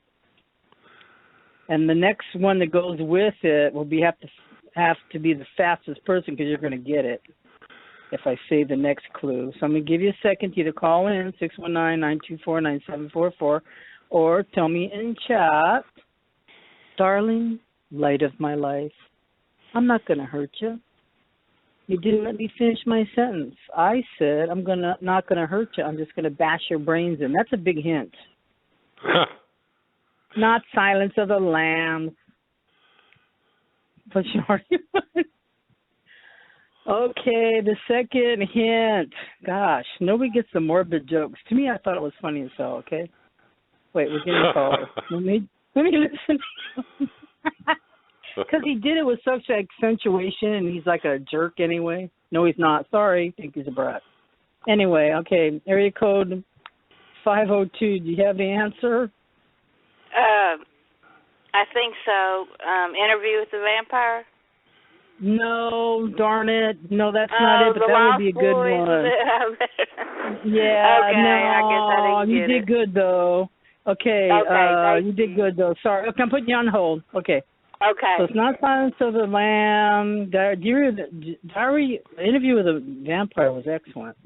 And the next one that goes with it will have to be the fastest person because you're going to get it if I say the next clue. So I'm going to give you a second to either call in 619-924-9744 or tell me in chat, darling, light of my life, I'm not going to hurt you. You didn't let me finish my sentence. I said I'm not going to hurt you. I'm just going to bash your brains in. That's a big hint. Not Silence of the Lambs. But you already won. Okay, the second hint. Gosh, nobody gets the morbid jokes. To me, I thought it was funny as hell, okay? Wait, we're getting a caller. Let me listen. Because he did it with such accentuation, and he's like a jerk anyway. No, he's not. Sorry. I think he's a brat. Anyway, okay, area code 502. Do you have the answer? I think so. Interview with the Vampire? No, darn it. No, that's not it, but that would be a good one. Yeah, okay, no, I guess I didn't you get did it. good, though. Okay, you did good, though. Sorry. Okay, I'm putting you on hold. Okay. Okay. So it's not Silence of the Lamb. Diary interview with a vampire was excellent.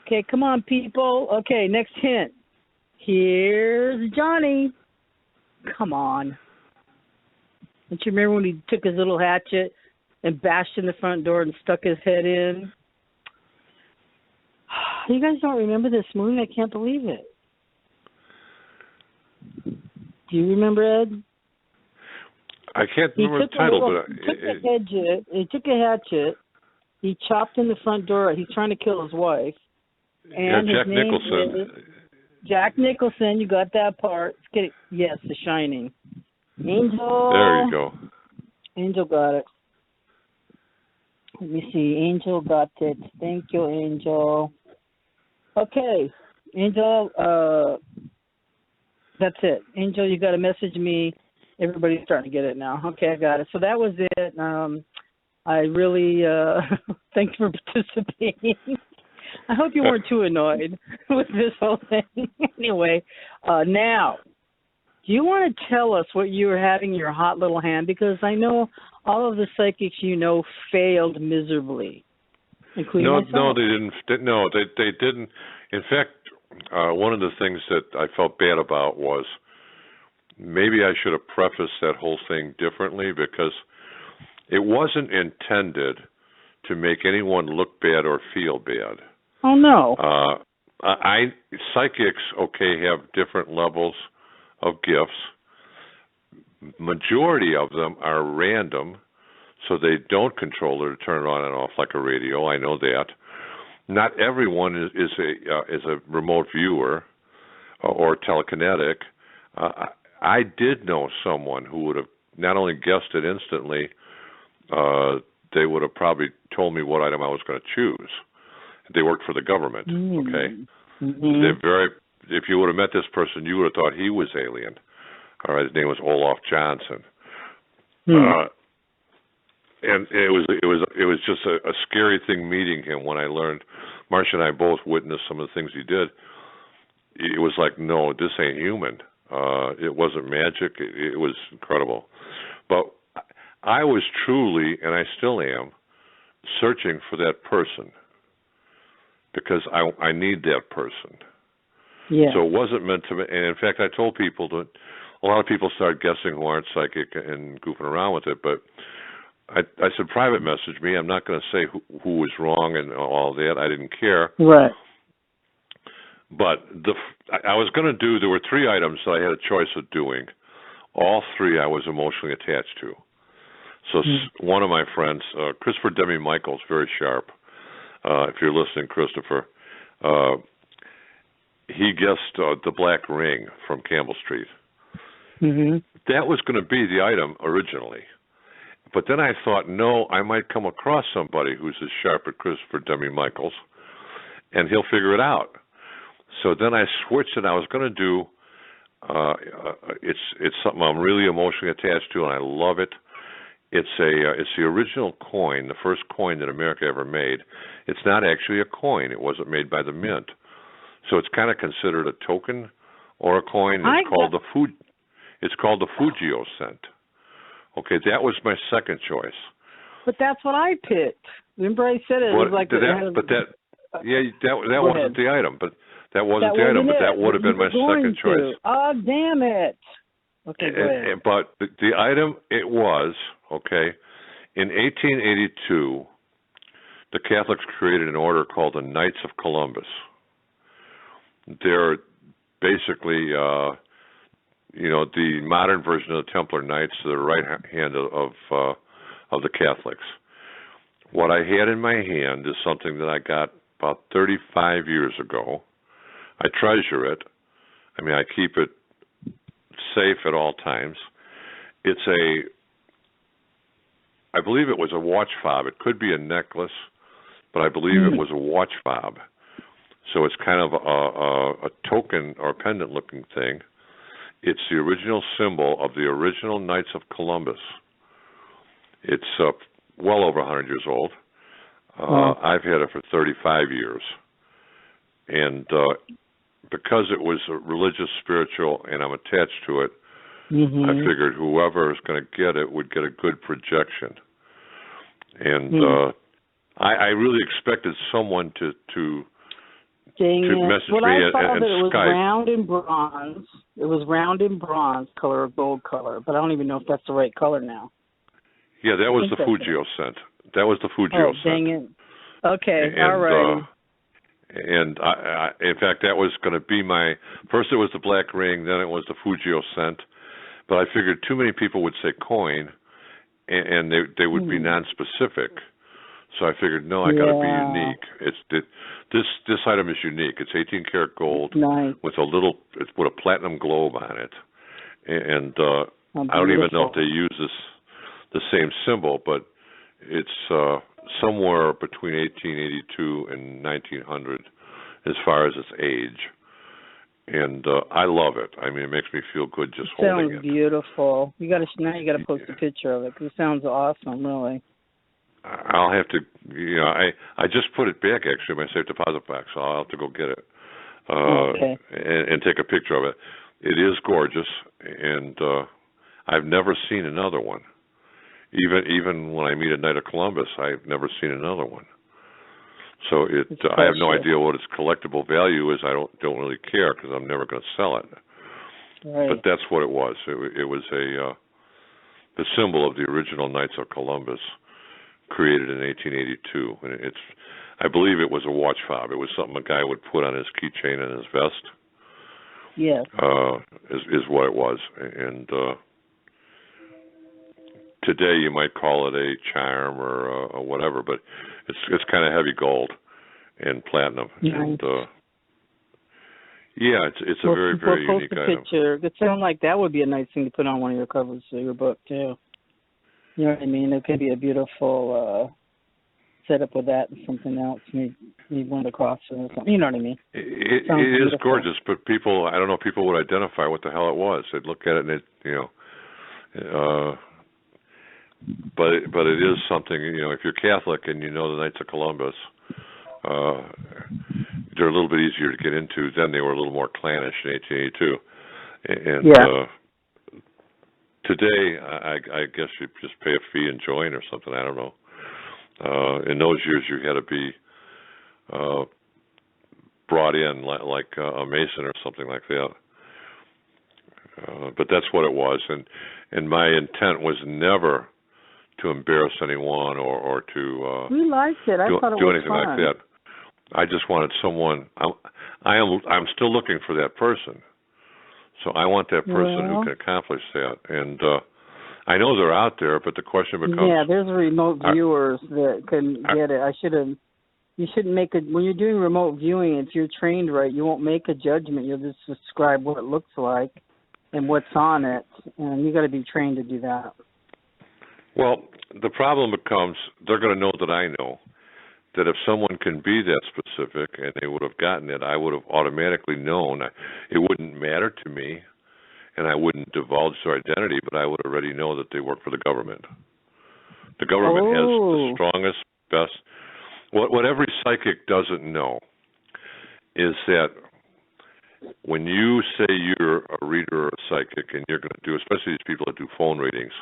Okay, come on, people. Okay, next hint. Here's Johnny. Come on. Don't you remember when he took his little hatchet and bashed in the front door and stuck his head in? You guys don't remember this movie? I can't believe it. Do you remember, Ed? I can't remember the title, He took a hatchet. He chopped in the front door. He's trying to kill his wife. And Jack his name Nicholson. is Jack Nicholson. You got that part. Yes, The Shining. Angel. There you go. Angel got it. Let me see. Angel got it. Thank you, Angel. Okay. Angel, that's it. Angel, you got to message me. Everybody's starting to get it now. Okay, I got it. So that was it. I really thanks for participating. I hope you weren't too annoyed with this whole thing. Anyway, now, do you want to tell us what you were having in your hot little hand? Because I know all of the psychics you know failed miserably, including myself. No, they didn't. No, they didn't. In fact, one of the things that I felt bad about was maybe I should have prefaced that whole thing differently because it wasn't intended to make anyone look bad or feel bad. Oh, no. Psychics, have different levels of gifts. Majority of them are random, so they don't control it or turn it on and off like a radio. I know that. Not everyone is a remote viewer or telekinetic. I did know someone who would have not only guessed it instantly, they would have probably told me what item I was going to choose. They worked for the government, okay? Mm-hmm. They're if you would have met this person, you would have thought he was alien. All right, his name was Olaf Johnson. And it was just a scary thing meeting him when I learned. Marcia and I both witnessed some of the things he did. It was like, no, this ain't human. It wasn't magic. It was incredible. But I was truly, and I still am, searching for that person because I need that person. Yeah. So it wasn't meant to be. And in fact, I told people that a lot of people start guessing who aren't psychic and goofing around with it. But I said, private message me. I'm not going to say who was wrong and all that. I didn't care. Right. But I was going to do, there were 3 items that I had a choice of doing. All 3 I was emotionally attached to. So one of my friends, Christopher Demi Michaels, very sharp. If you're listening, Christopher, he guessed the Black Ring from Campbell Street. Mm-hmm. That was going to be the item originally. But then I thought, no, I might come across somebody who's as sharp as Christopher Demi Michaels, and he'll figure it out. So then I switched, and I was going to do. It's something I'm really emotionally attached to, and I love it. It's the original coin, the first coin that America ever made. It's not actually a coin. It wasn't made by the mint, so it's kind of considered a token or a coin. It's called the Fujio cent. Okay, that was my second choice. But that's what I picked. Remember I said it was like that wasn't the item. But that wasn't the item. But that would have been my second choice. Oh, damn it! Okay, go ahead. But the item it was okay. In 1882, the Catholics created an order called the Knights of Columbus. They're basically the modern version of the Templar Knights, the right hand of the Catholics. What I had in my hand is something that I got about 35 years ago. I treasure it. I mean, I keep it safe at all times. I believe it was a watch fob. It could be a necklace, but I believe it was a watch fob. So it's kind of a token or pendant-looking thing. It's the original symbol of the original Knights of Columbus. It's well over 100 years old. I've had it for 35 years. And because it was religious, spiritual, and I'm attached to it, I figured whoever is going to get it would get a good projection. And I really expected someone to message me I saw and that it was Skype. round in bronze. It was round in bronze color, gold color, but I don't even know if that's the right color now. Yeah, that was the Fujio cent. That was the Fujio cent. Dang it. Okay, and, all right. And I, in fact, that was going to be first it was the black ring, then it was the Fujio cent. But I figured too many people would say coin, and they would be non-specific. So I figured, no, I got to be unique. This item is unique. It's 18 karat gold with a platinum globe on it, and I don't even know if they use the same symbol, but it's somewhere between 1882 and 1900 as far as its age. And I love it. I mean, it makes me feel good just holding it. Sounds beautiful. You got to post a picture of it because it sounds awesome, really. I'll have to, I just put it back actually in my safe deposit box, so I'll have to go get it and take a picture of it. It is gorgeous, and I've never seen another one. Even when I meet a Knight of Columbus, I've never seen another one. So I have no idea what its collectible value is. I don't really care because I'm never going to sell it. Right. But that's what it was. It was the symbol of the original Knights of Columbus, created in 1882, and I believe it was a watch fob. It was something a guy would put on his keychain and his vest. Yes. Is what it was, and today you might call it a charm or whatever, but it's kind of heavy gold and platinum, and it's a very, very unique item. Picture. It sounds like that would be a nice thing to put on one of your covers of your book too. You know what I mean? It could be a beautiful setup with that and something else. Maybe one of the crosses or something. You know what I mean? It is gorgeous, but people would identify what the hell it was. They'd look at it and but it is something, if you're Catholic and you know the Knights of Columbus, they're a little bit easier to get into. Then they were a little more clannish in 1882. And today, I guess you just pay a fee and join or something. I don't know. In those years, you had to be brought in like a Mason or something like that. But that's what it was. And my intent was never to embarrass anyone or to we liked it. I thought it do was anything fun. like that. I just wanted someone. I'm still looking for that person. So I want that person who can accomplish that. And I know they're out there, but the question becomes... Yeah, there's remote viewers that can get it. You shouldn't make when you're doing remote viewing, if you're trained right, you won't make a judgment. You'll just describe what it looks like and what's on it. And you got to be trained to do that. Well, the problem becomes they're going to know that I know that if someone can be that specific and they would have gotten it, I would have automatically known. It wouldn't matter to me, and I wouldn't divulge their identity, but I would already know that they work for the government. The government has the strongest, best. What every psychic doesn't know is that when you say you're a reader or a psychic and you're going to do, especially these people that do phone readings,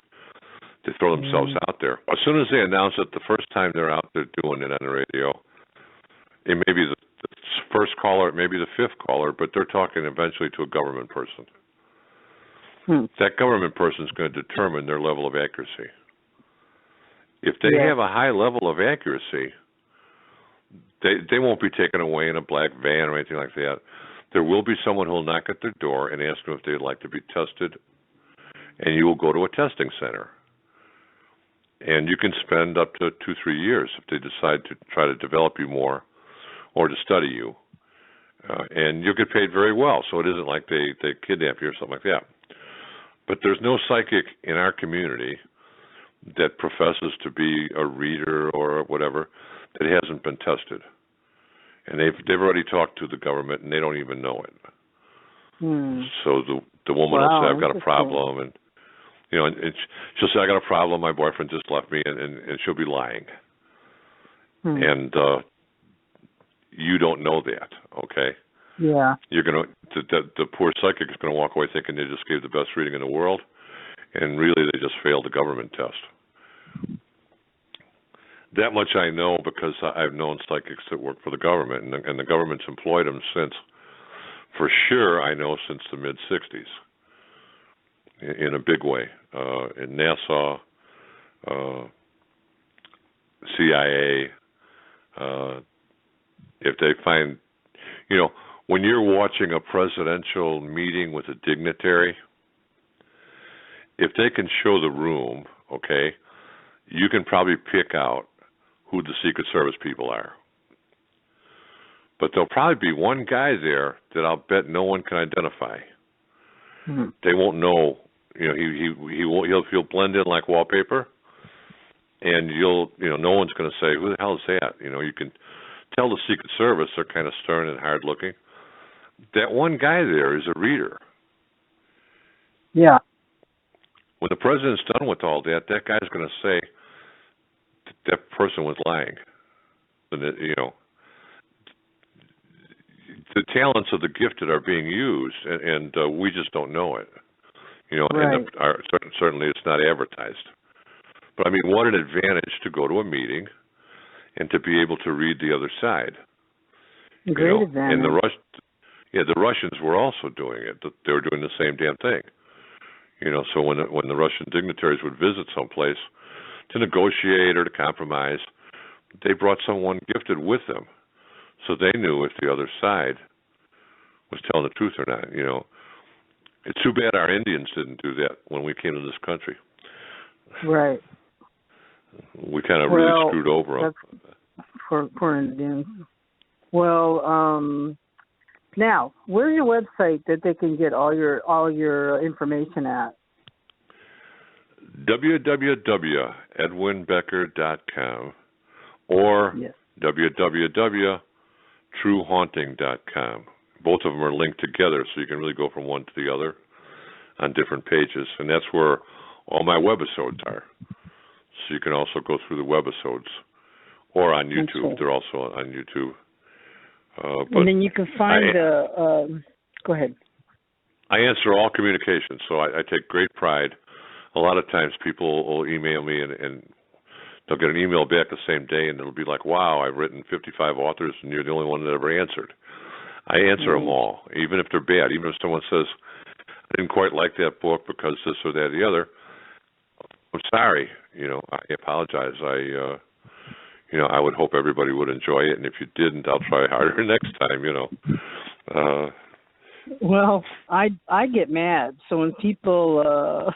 they throw themselves out there. As soon as they announce it, the first time they're out there doing it on the radio, it may be the first caller, it may be the fifth caller, but they're talking eventually to a government person. That government person is going to determine their level of accuracy. If they have a high level of accuracy, they won't be taken away in a black van or anything like that. There will be someone who will knock at their door and ask them if they'd like to be tested, and you will go to a testing center. And you can spend up to 2-3 years if they decide to try to develop you more or to study you. And you'll get paid very well, so it isn't like they kidnap you or something like that. But there's no psychic in our community that professes to be a reader or whatever that hasn't been tested. And they've already talked to the government, and they don't even know it. So the woman will say, I've got a problem, and you know, and she'll say, I got a problem, my boyfriend just left me, and she'll be lying. And you don't know that, okay? Yeah. You're gonna the poor psychic is gonna walk away thinking they just gave the best reading in the world, and really they just failed the government test. That much I know because I've known psychics that work for the government, and the government's employed them since, for sure, I know since the mid-'60s, in a big way. In NASA, CIA, if they find, you know, when you're watching a presidential meeting with a dignitary, if they can show the room, okay, you can probably pick out who the Secret Service people are. But there'll probably be one guy there that I'll bet no one can identify. They won't know, you know, he'll blend in like wallpaper, and no one's going to say, who the hell is that? You know, you can tell the Secret Service they're kind of stern and hard looking. That one guy there is a reader. Yeah. When the president's done with all that, that guy's going to say that person was lying. And that, you know, the talents of the gifted are being used, and we just don't know it. You know, and certainly it's not advertised. But I mean, what an advantage to go to a meeting and to be able to read the other side. Great advantage. And the Russians were also doing it. They were doing the same damn thing. You know, so when the Russian dignitaries would visit someplace to negotiate or to compromise, they brought someone gifted with them, so they knew if the other side was telling the truth or not. You know, it's too bad our Indians didn't do that when we came to this country. Right. We kind of really screwed over them. Poor Indians. Well, now, where's your website that they can get all your information at? www.edwinbecker.com or www.truehaunting.com. Both of them are linked together, so you can really go from one to the other on different pages, and that's where all my webisodes are. So you can also go through the webisodes, or on YouTube. Okay. They're also on YouTube. And then you can find go ahead. I answer all communications, so I take great pride. A lot of times people will email me, and they'll get an email back the same day, and it'll be like, wow, I've written 55 authors, and you're the only one that ever answered. I answer them all, even if they're bad. Even if someone says, I didn't quite like that book because this or that or the other, I'm sorry. You know, I apologize. I would hope everybody would enjoy it, and if you didn't, I'll try harder next time, you know. Well, I get mad. So when people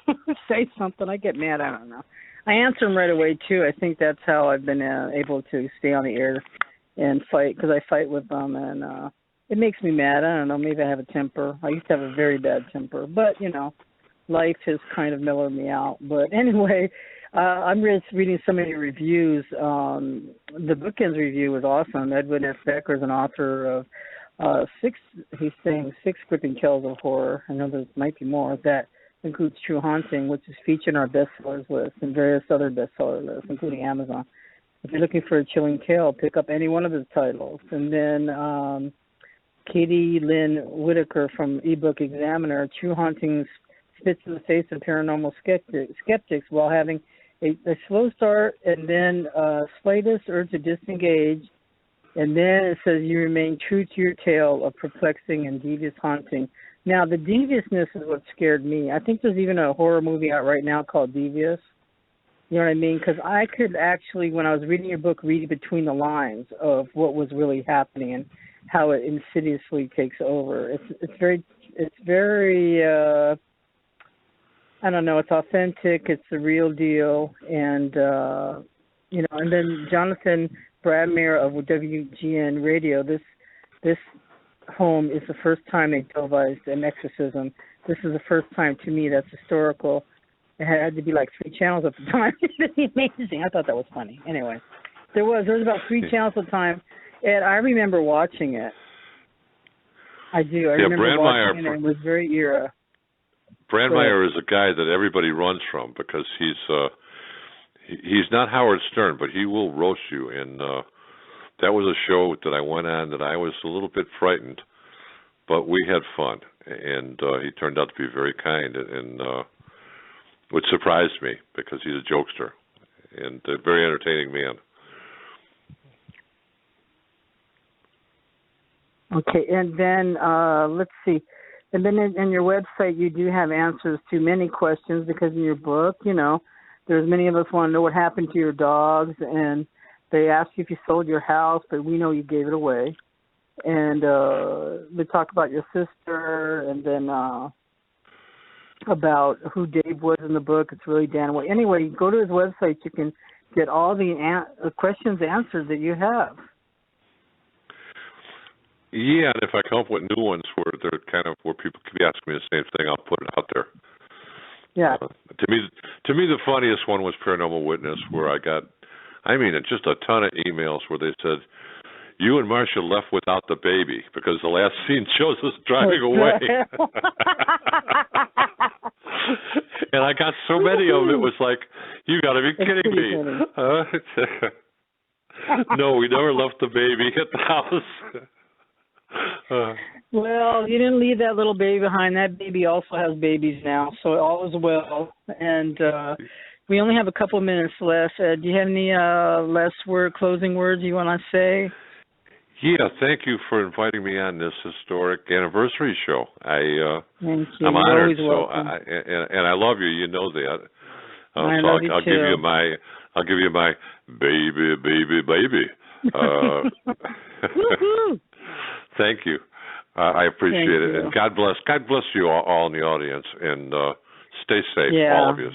say something, I get mad. I don't know. I answer them right away, too. I think that's how I've been able to stay on the air and fight, because I fight with them, and it makes me mad. I don't know. Maybe I have a temper. I used to have a very bad temper. But, you know, life has kind of mellowed me out. But anyway, I'm just reading some of your reviews. The Bookends review was awesome. Edwin F. Becker is an author of he's saying 6 gripping tales of horror. I know there might be more. That includes True Haunting, which is featured in our bestsellers list and various other bestseller lists, including Amazon. If you're looking for a chilling tale, pick up any one of his titles. And then Katie Lynn Whitaker from eBook Examiner, True Hauntings spits in the face of paranormal skeptics while having a slow start and then slightest urge to disengage. And then it says you remain true to your tale of perplexing and devious haunting. Now, the deviousness is what scared me. I think there's even a horror movie out right now called Devious. You know what I mean? Because I could actually, when I was reading your book, read between the lines of what was really happening and how it insidiously takes over. It's very I don't know, it's authentic, it's the real deal, and and then Jonathan Bradmere of WGN Radio, this home is the first time they televised an exorcism. This is the first time, to me, that's historical. It had to be like 3 channels at the time. It's amazing. I thought that was funny. Anyway, there was about 3 channels at the time, and I remember watching it. I do. I remember watching it, and it was very era. Brandmeier is a guy that everybody runs from because he's not Howard Stern, but he will roast you. And that was a show that I went on that I was a little bit frightened, but we had fun. And he turned out to be very kind, and which surprised me because he's a jokester and a very entertaining man. Okay, and then let's see. And then in your website, you do have answers to many questions because in your book, there's many of us want to know what happened to your dogs, and they ask you if you sold your house, but we know you gave it away. And we talk about your sister, and then about who Dave was in the book. It's really Dan Way. Anyway, you go to his website, you can get all the questions answered that you have. Yeah, and if I come up with new ones where they're kind of where people could be asking me the same thing, I'll put it out there. Yeah. To me, the funniest one was Paranormal Witness, where I got, just a ton of emails where they said, "You and Marcia left without the baby because the last scene shows us driving away." And I got so many of them, it was like, you got to be kidding me. No, we never left the baby at the house. Well, you didn't leave that little baby behind. That baby also has babies now, so all is well. And we only have a couple minutes left. Do you have any closing words you want to say? Yeah, thank you for inviting me on this historic anniversary show. Thank you. I'm honored. So, and I love you. You know that. I love you too. I'll give you my baby. Thank you. I appreciate it. And God bless you all in the audience, and stay safe, all of you.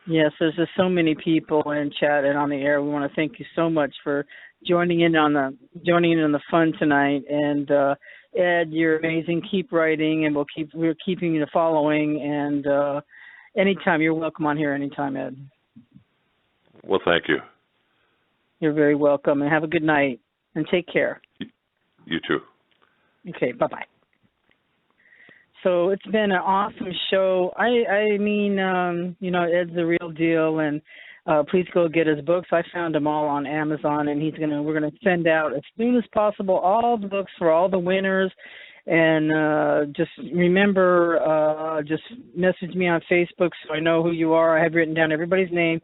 Yes, there's just so many people in chat and on the air. We want to thank you so much for joining in on the fun tonight. And Ed, you're amazing. Keep writing, and we're keeping you following. And anytime, you're welcome on here anytime, Ed. Well, thank you. You're very welcome, and have a good night, and take care. You too. Okay, bye-bye. So it's been an awesome show. Ed's the real deal, and please go get his books. I found them all on Amazon, and we're gonna send out as soon as possible all the books for all the winners. And just remember, just message me on Facebook so I know who you are. I have written down everybody's name,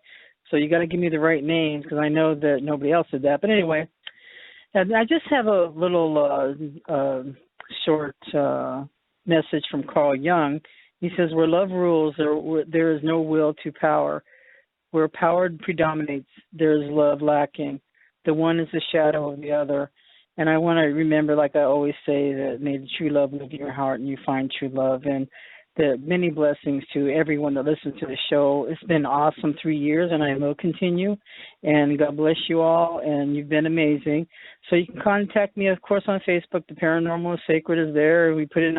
so you got to give me the right names because I know that nobody else did that. But anyway. And I just have a little short message from Carl Jung. He says, where love rules, there is no will to power. Where power predominates, there is love lacking. The one is the shadow of the other. And I want to remember, like I always say, that may the true love live in your heart and you find true love. And the many blessings to everyone that listens to the show. It's been awesome 3 years, and I will continue. And God bless you all, and you've been amazing. So you can contact me, of course, on Facebook. The Paranormal is Sacred is there. We put in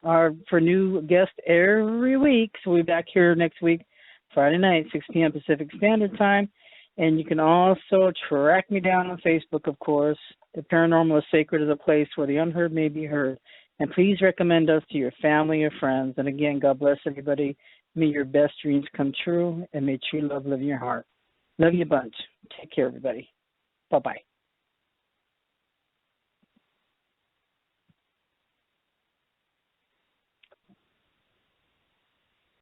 for new guests every week. So we'll be back here next week, Friday night, 6 p.m. Pacific Standard Time. And you can also track me down on Facebook, of course. The Paranormal is Sacred is a place where the unheard may be heard. And please recommend us to your family or friends. And again, God bless everybody. May your best dreams come true, and may true love live in your heart. Love you a bunch. Take care, everybody. Bye-bye.